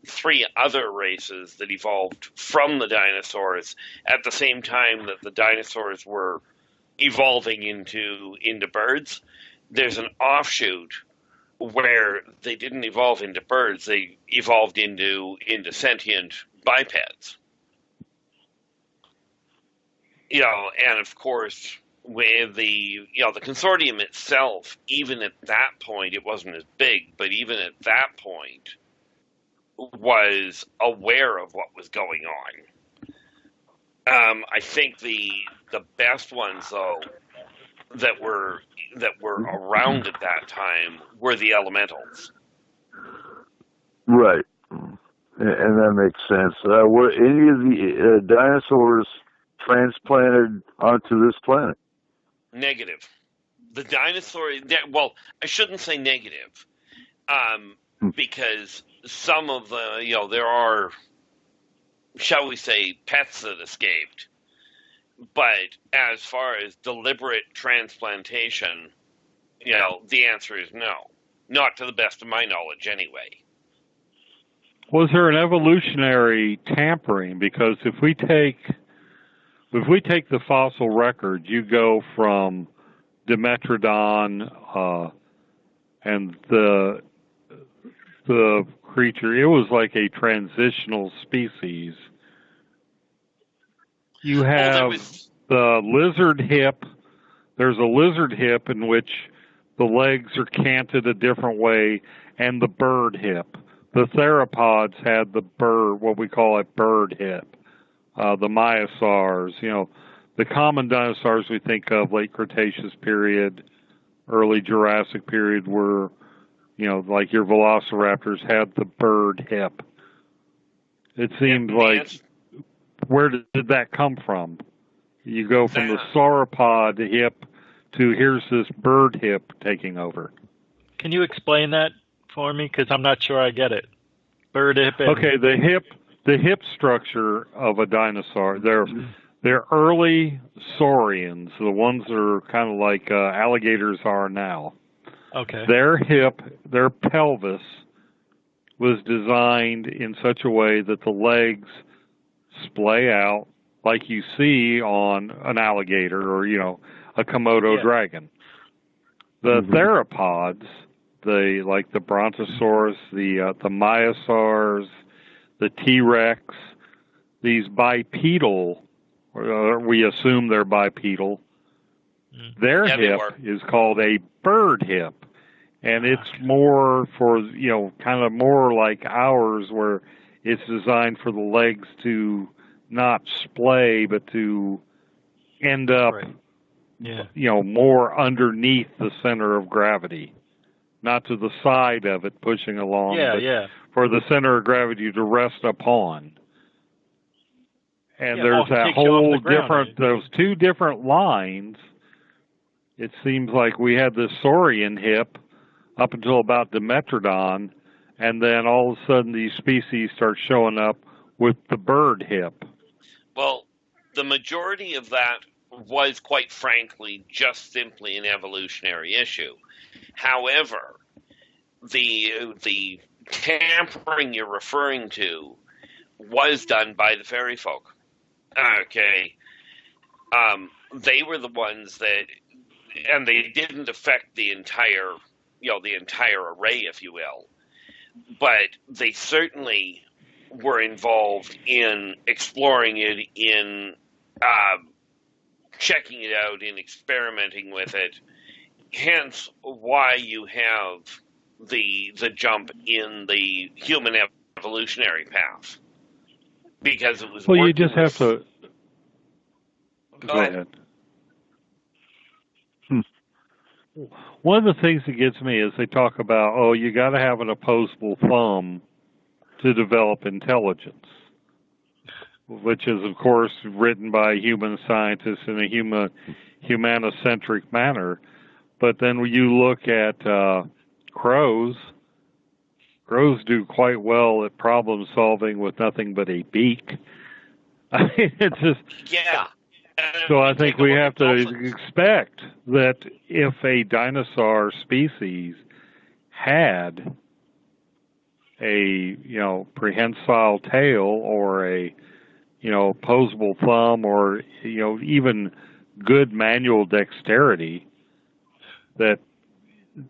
3 other races that evolved from the dinosaurs at the same time that the dinosaurs were evolving into birds. There's an offshoot where they didn't evolve into birds; they evolved into sentient bipeds. And of course, with the consortium itself, even at that point, it wasn't as big, but even at that point, was aware of what was going on. I think the best ones, though, that were around at that time were the elementals. Right, and that makes sense. Were any of the dinosaurs transplanted onto this planet? Negative. The dinosaur. Well, I shouldn't say negative, because some of the there are, shall we say, pets that escaped. But as far as deliberate transplantation, the answer is no. Not to the best of my knowledge, anyway. Was there an evolutionary tampering? Because if we take the fossil record, you go from Dimetrodon and the creature. It was like a transitional species. You have the lizard hip. There's a lizard hip in which the legs are canted a different way, and the bird hip. The theropods had the bird, what we call a bird hip. The myosaurs, the common dinosaurs we think of, late Cretaceous period, early Jurassic period, were, like your velociraptors had the bird hip. It seems like, where did that come from? You go from the sauropod hip to here's this bird hip taking over. Can you explain that for me? Because I'm not sure I get it. Bird hip. Okay, the hip structure of a dinosaur. They're early saurians, the ones that are kind of like alligators are now. Okay. Their hip, their pelvis, was designed in such a way that the legs splay out like you see on an alligator or, a Komodo dragon. The theropods, like the Brontosaurus, the Myosaurs, the T-Rex, these bipedal, we assume they're bipedal, their hip is called a bird hip. And it's more for, kind of more like ours, where it's designed for the legs to not splay, but to end up, more underneath the center of gravity. Not to the side of it pushing along, but for the center of gravity to rest upon. And there's that whole different, those 2 different lines. It seems like we had this saurian hip up until about Dimetrodon, and then all of a sudden these species start showing up with the bird hip. Well, the majority of that was, quite frankly, just simply an evolutionary issue. However, the tampering you're referring to was done by the fairy folk. Okay. They were the ones that, and they didn't affect the entire array, if you will, but they certainly were involved in exploring it, in checking it out, in experimenting with it. Hence why you have the jump in the human evolutionary path. Because it was. Well, you just have to. Go ahead. One of the things that gets me is they talk about, you got to have an opposable thumb to develop intelligence, which is, of course, written by human scientists in a humanocentric manner. But then when you look at crows do quite well at problem solving with nothing but a beak. I mean, it's just... Yeah. So I think we have to expect that if a dinosaur species had a, prehensile tail or a, opposable thumb or, even good manual dexterity, that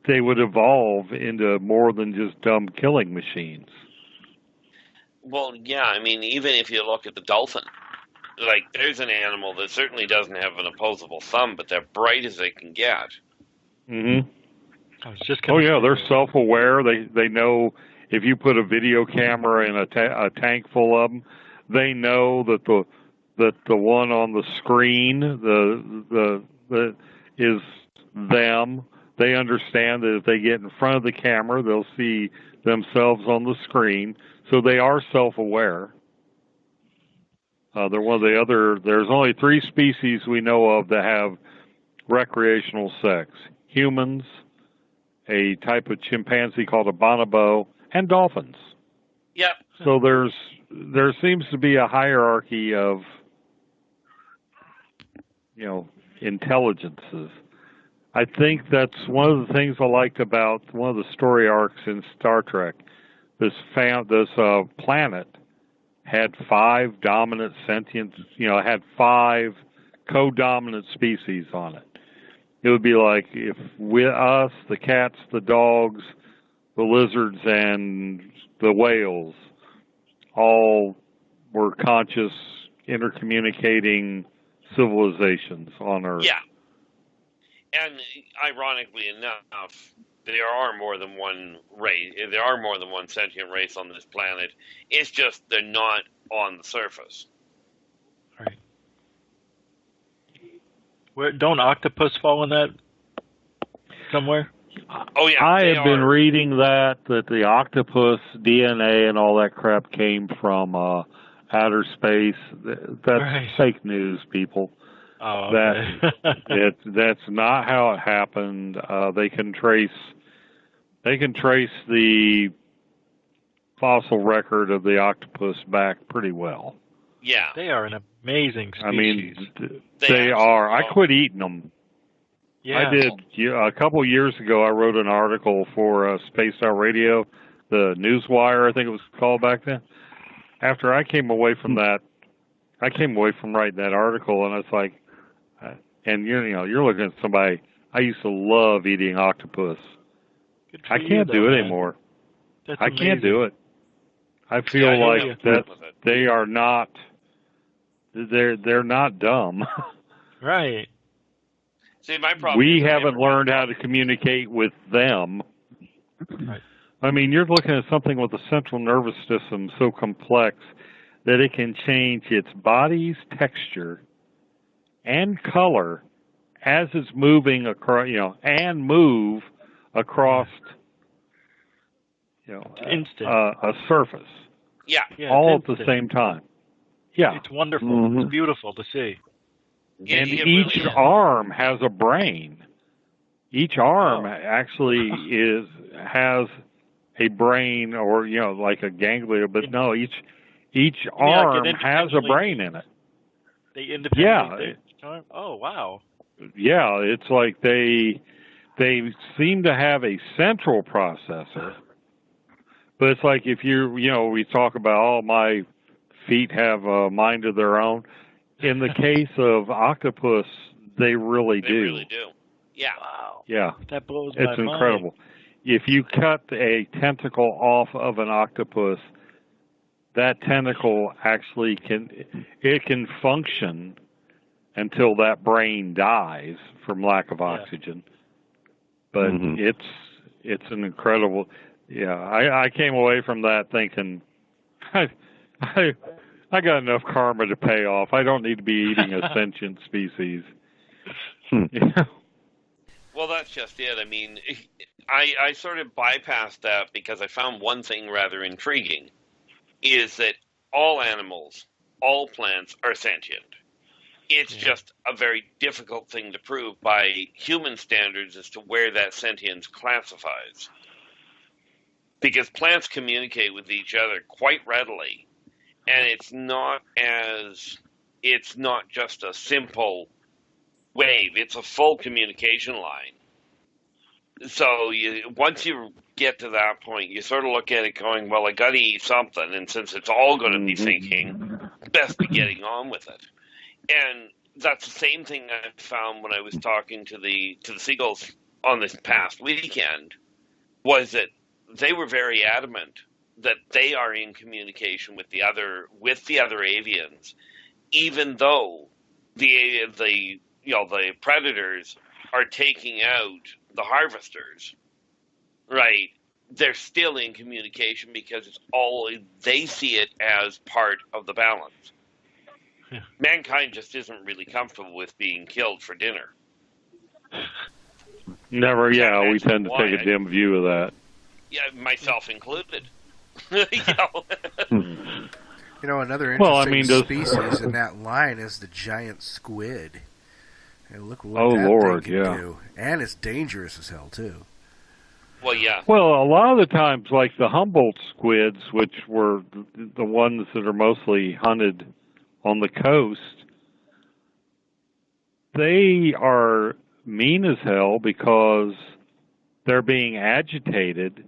they would evolve into more than just dumb killing machines. Well, yeah, I mean, even if you look at the dolphin, like, there's an animal that certainly doesn't have an opposable thumb, but they're bright as they can get. Mm-hmm. I was just they're self-aware. They know if you put a video camera in a tank full of them, they know that the one on the screen the is them. They understand that if they get in front of the camera, they'll see themselves on the screen. So they are self-aware. They're one of the other. There's only 3 species we know of that have recreational sex: humans, a type of chimpanzee called a bonobo, and dolphins. Yep. So there seems to be a hierarchy of, intelligences. I think that's one of the things I liked about one of the story arcs in Star Trek. This planet had 5 dominant sentient, had 5 co-dominant species on it. It would be like if us, the cats, the dogs, the lizards, and the whales all were conscious, intercommunicating civilizations on Earth. Yeah. And ironically enough, there are more than one race. There are more than one sentient race on this planet. It's just they're not on the surface. Right. Don't octopus fall in that somewhere? Oh yeah. I have been reading that the octopus DNA and all that crap came from outer space. That's fake news, people. Oh, okay. That's not how it happened. They can trace the fossil record of the octopus back pretty well. Yeah. They are an amazing species. I mean, they are. I quit eating them. Yeah. I did. A couple of years ago, I wrote an article for Spaced Out Radio, the Newswire, I think it was called back then. After I came away from that, I came away from writing that article, and it's like, and you're looking at somebody. I used to love eating octopus. I can't do it anymore. I can't do it. I feel like that they are not. They're not dumb. Right. See, my problem. We haven't learned how to communicate with them. Right. I mean, you're looking at something with the central nervous system so complex that it can change its body's texture and color as it's moving across, and move across, a surface. Yeah. All at the same time. Yeah. It's wonderful. Mm-hmm. It's beautiful to see. And each arm has a brain. Each arm actually has a brain, or like a ganglia, but no, each arm has a brain in it. They independently. Yeah. Oh wow. Yeah, it's like they seem to have a central processor, but it's like if we talk about my feet have a mind of their own. In the case of octopus, they really do. They really do. Yeah. Wow. Yeah. That blows my mind. It's incredible. If you cut a tentacle off of an octopus, that tentacle actually can function until that brain dies from lack of oxygen. But it's an incredible. Yeah, I came away from that thinking, I got enough karma to pay off. I don't need to be eating a sentient species. Yeah. Well, that's just it. I mean, I sort of bypassed that because I found one thing rather intriguing, is that all animals, all plants are sentient. It's just a very difficult thing to prove by human standards as to where that sentience classifies. Because plants communicate with each other quite readily, and it's not just a simple wave, it's a full communication line. So once you get to that point, you sort of look at it going, well, I got to eat something, and since it's all going to be thinking, best be getting on with it. And that's the same thing I found when I was talking to the seagulls on this past weekend, was that they were very adamant that they are in communication with the other avians, even though the predators are taking out the harvesters, right? They're still in communication because they see it as part of the balance. Yeah. Mankind just isn't really comfortable with being killed for dinner. Never, yeah, we tend to take a dim view of that. Yeah, myself included. Another interesting species in that line is the giant squid. And look what that thing can do. And it's dangerous as hell, too. Well, yeah. Well, a lot of the times, like the Humboldt squids, which were the ones that are mostly hunted on the coast, they are mean as hell because they're being agitated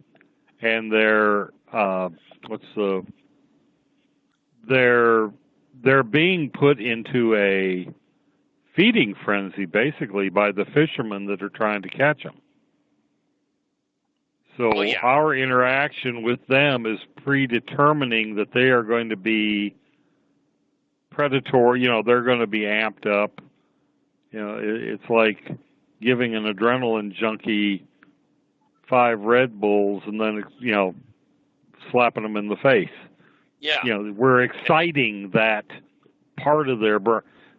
and they're being put into a feeding frenzy, basically, by the fishermen that are trying to catch them. So our interaction with them is predetermining that they are going to be predatory. They're going to be amped up. It's like giving an adrenaline junkie 5 Red Bulls and then, slapping them in the face. Yeah. We're exciting that part of their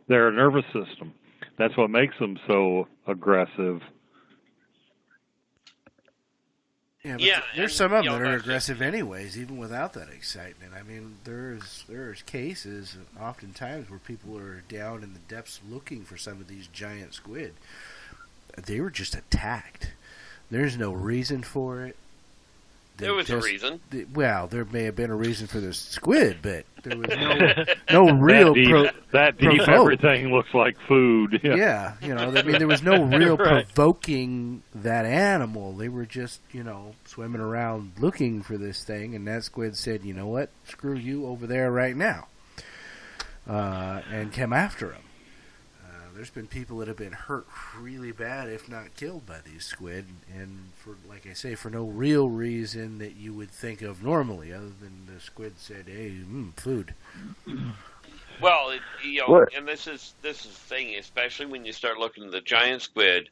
nervous system. That's what makes them so aggressive. Yeah, there's some of them that are aggressive anyways, even without that excitement. I mean, there's cases oftentimes where people are down in the depths looking for some of these giant squid. They were just attacked. There's no reason for it. There was a reason. Well, there may have been a reason for the squid, but there was no real that deep everything looks like food. Yeah, there was no real provoking that animal. They were just, swimming around looking for this thing, and that squid said, "You know what? Screw you over there right now," and came after him. There's been people that have been hurt really bad, if not killed, by these squid, and like I say, for no real reason that you would think of normally, other than the squid said, "Hey, food." Well, and this is the thing, especially when you start looking at the giant squid.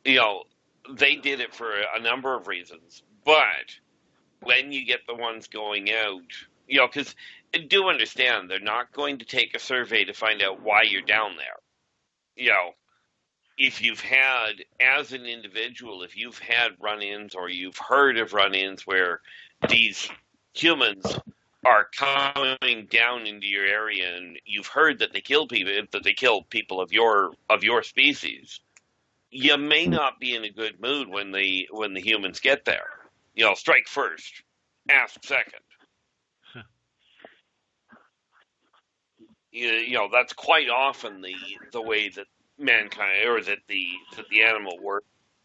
They did it for a number of reasons, but when you get the ones going out, because do understand they're not going to take a survey to find out why you're down there. If you've had, as an individual, if you've had run-ins or you've heard of run-ins where these humans are coming down into your area and you've heard that they kill people of your species, you may not be in a good mood when the humans get there. Strike first, ask second. That's quite often the way that mankind, or that the animal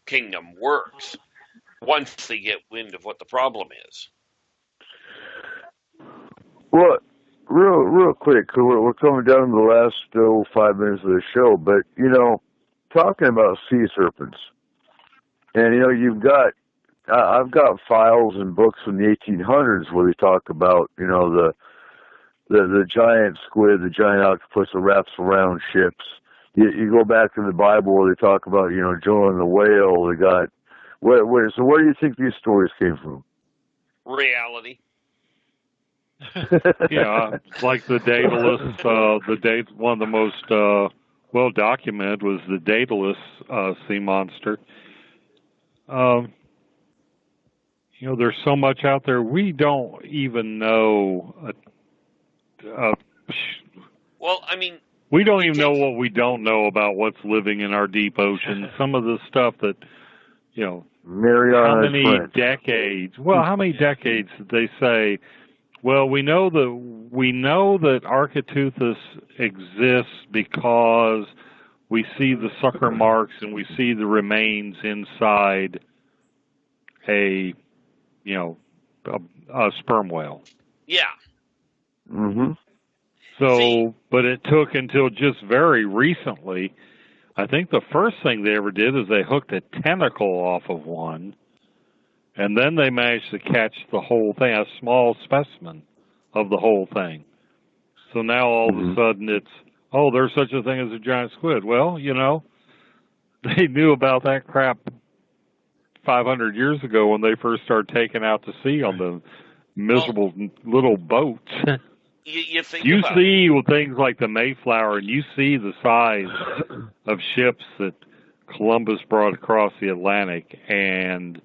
kingdom works, once they get wind of what the problem is. Well, real quick, because we're coming down to the last 5 minutes of the show, but, talking about sea serpents, and, I've got files and books from the 1800s where they talk about, the giant squid, the giant octopus that wraps around ships. You go back to the Bible where they talk about, Jonah and the whale. They got, so where do you think these stories came from? Reality. Yeah, it's like the Daedalus. One of the most well documented was the Daedalus sea monster. There's so much out there we don't even know. Well, I mean, we don't even know what we don't know about what's living in our deep ocean. Some of the stuff that, Mariana how many decades? Well, how many decades did they say? Well, we know that Architeuthis exists because we see the sucker marks and we see the remains inside a sperm whale. Yeah. Mm-hmm. So, but it took until just very recently. I think the first thing they ever did is they hooked a tentacle off of one, and then they managed to catch the whole thing, a small specimen of the whole thing. So now all of a sudden it's, there's such a thing as a giant squid. Well, they knew about that crap 500 years ago when they first started taking out to sea on the miserable little boats. You see things like the Mayflower, and you see the size of ships that Columbus brought across the Atlantic, and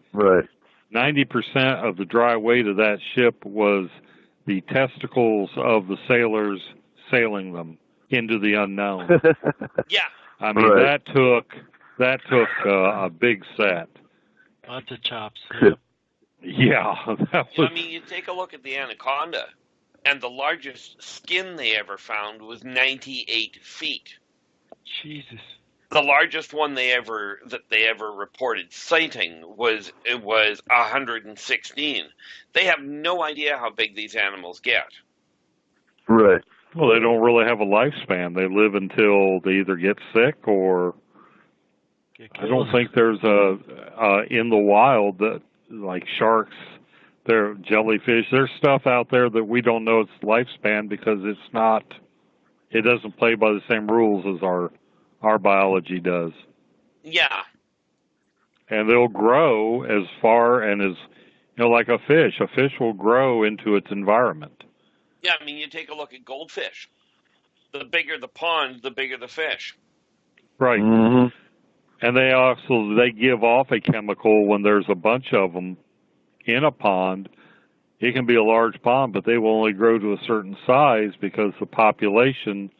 90% of the dry weight of that ship was the testicles of the sailors sailing them into the unknown. Yeah, I mean that took a big set. Lots of chops. Yeah, that was. I mean, you take a look at the Anaconda, and the largest skin they ever found was 98 feet. Jesus. The largest one they ever reported sighting was 116. They have no idea how big these animals get. Right. Well, they don't really have a lifespan. They live until they either get sick or. I don't think there's in the wild that like sharks, there jellyfish. There's stuff out there that we don't know its lifespan because it doesn't play by the same rules as our biology does. Yeah. And they'll grow as far and as like a fish. A fish will grow into its environment. Yeah, I mean, you take a look at goldfish. The bigger the pond, the bigger the fish. Right. Mm-hmm. And they give off a chemical when there's a bunch of them in a pond. It can be a large pond, but they will only grow to a certain size because the population,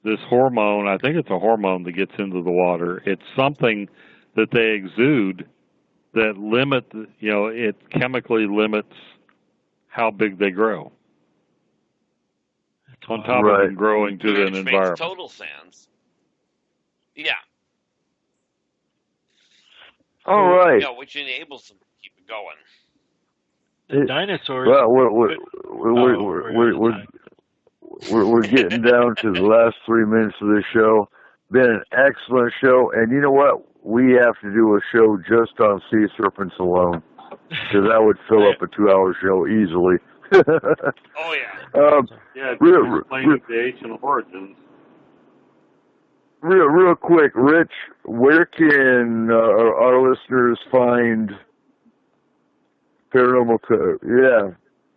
this hormone, I think it's a hormone that gets into the water. It's something that they exude that it chemically limits how big they grow. On top of them growing to an environment. Makes total sense. Yeah. All right. Yeah, which enables them to keep it going. The dinosaurs. Well, we're getting down to the last 3 minutes of the show. Been an excellent show, and you know what? We have to do a show just on sea serpents alone, because that would fill up a 2-hour show easily. Oh yeah. Explaining the ancient origins. Real quick, Rich, where can our listeners find Paranormal Code?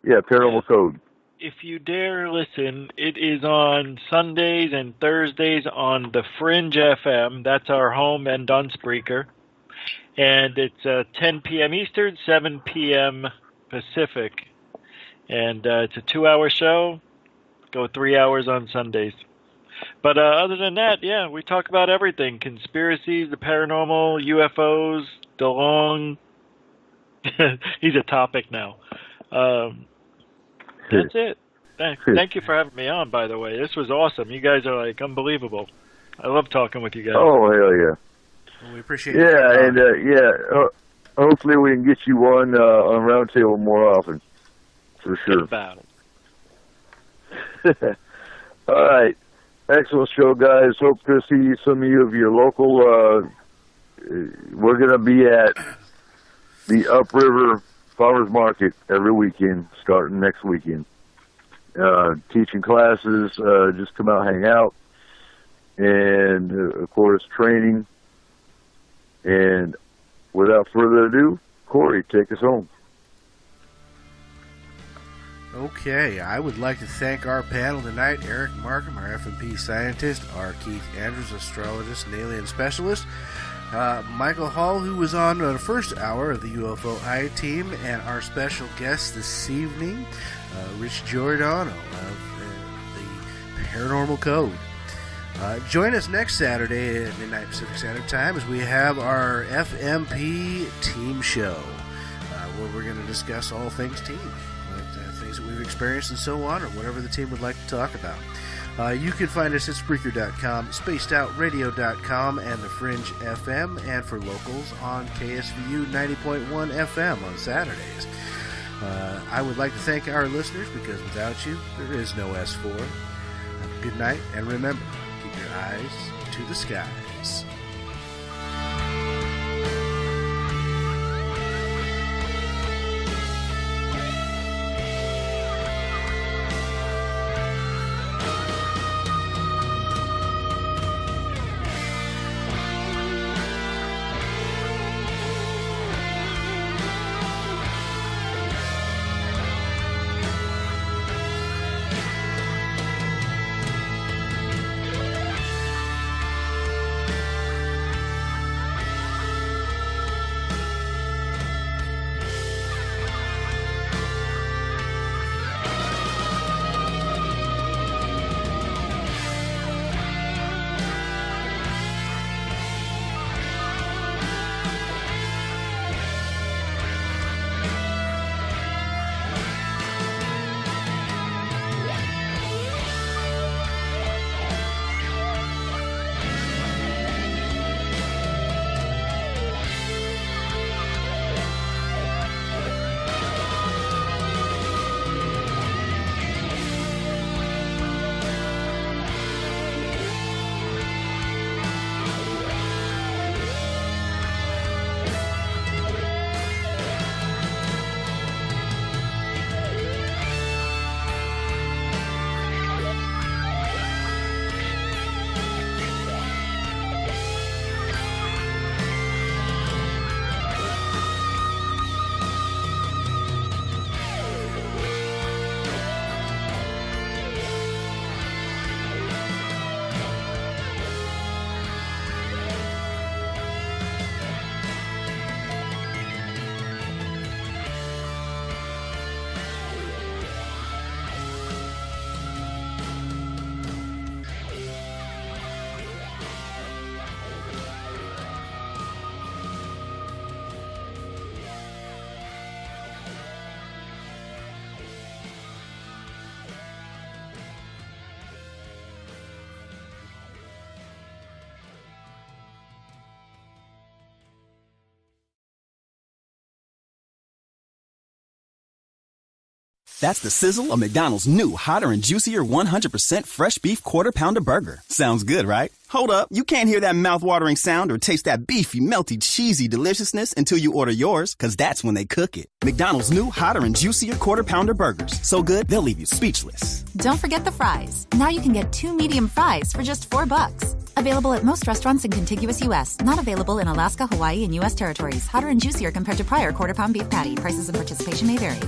Yeah, Paranormal Code. If you dare listen, it is on Sundays and Thursdays on the Fringe FM. That's our home and on Spreaker. And it's 10 p.m. Eastern, 7 p.m. Pacific. And it's a 2-hour show. Go 3 hours on Sundays. But other than that, yeah, we talk about everything. Conspiracies, the paranormal, UFOs, DeLong. He's a topic now. That's it. Thank you for having me on, by the way. This was awesome. You guys are, like, unbelievable. I love talking with you guys. Oh, hell yeah. Well, we appreciate it. Yeah, and, hopefully we can get you on Roundtable more often. For sure. About it. All right. Excellent show, guys. Hope to see some of your local. We're going to be at the Upriver Farmers Market every weekend, starting next weekend. Teaching classes, just come out, hang out, and of course training. And without further ado, Corey, take us home. Okay, I would like to thank our panel tonight: Eric Markham, our F&P scientist, R. Keith Andrews, astrologist and alien specialist, Michael Hall, who was on the first hour of the UFO I-Team, and our special guest this evening, Rich Giordano of the Paranormal Code. Join us next Saturday at midnight Pacific Standard Time as we have our FMP team show, where we're going to discuss all things team, things that we've experienced and so on, or whatever the team would like to talk about. You can find us at Spreaker.com, SpacedOutRadio.com, and The Fringe FM, and for locals on KSVU 90.1 FM on Saturdays. I would like to thank our listeners, because without you, there is no S4. Good night, and remember, keep your eyes to the skies. That's the sizzle of McDonald's new hotter and juicier 100% fresh beef Quarter Pounder burger. Sounds good, right? Hold up, you can't hear that mouth-watering sound or taste that beefy, melty, cheesy deliciousness until you order yours, because that's when they cook it. McDonald's new hotter and juicier Quarter Pounder burgers. So good, they'll leave you speechless. Don't forget the fries. Now you can get 2 medium fries for just $4. Available at most restaurants in contiguous U.S. Not available in Alaska, Hawaii, and U.S. territories. Hotter and juicier compared to prior quarter-pound beef patty. Prices and participation may vary.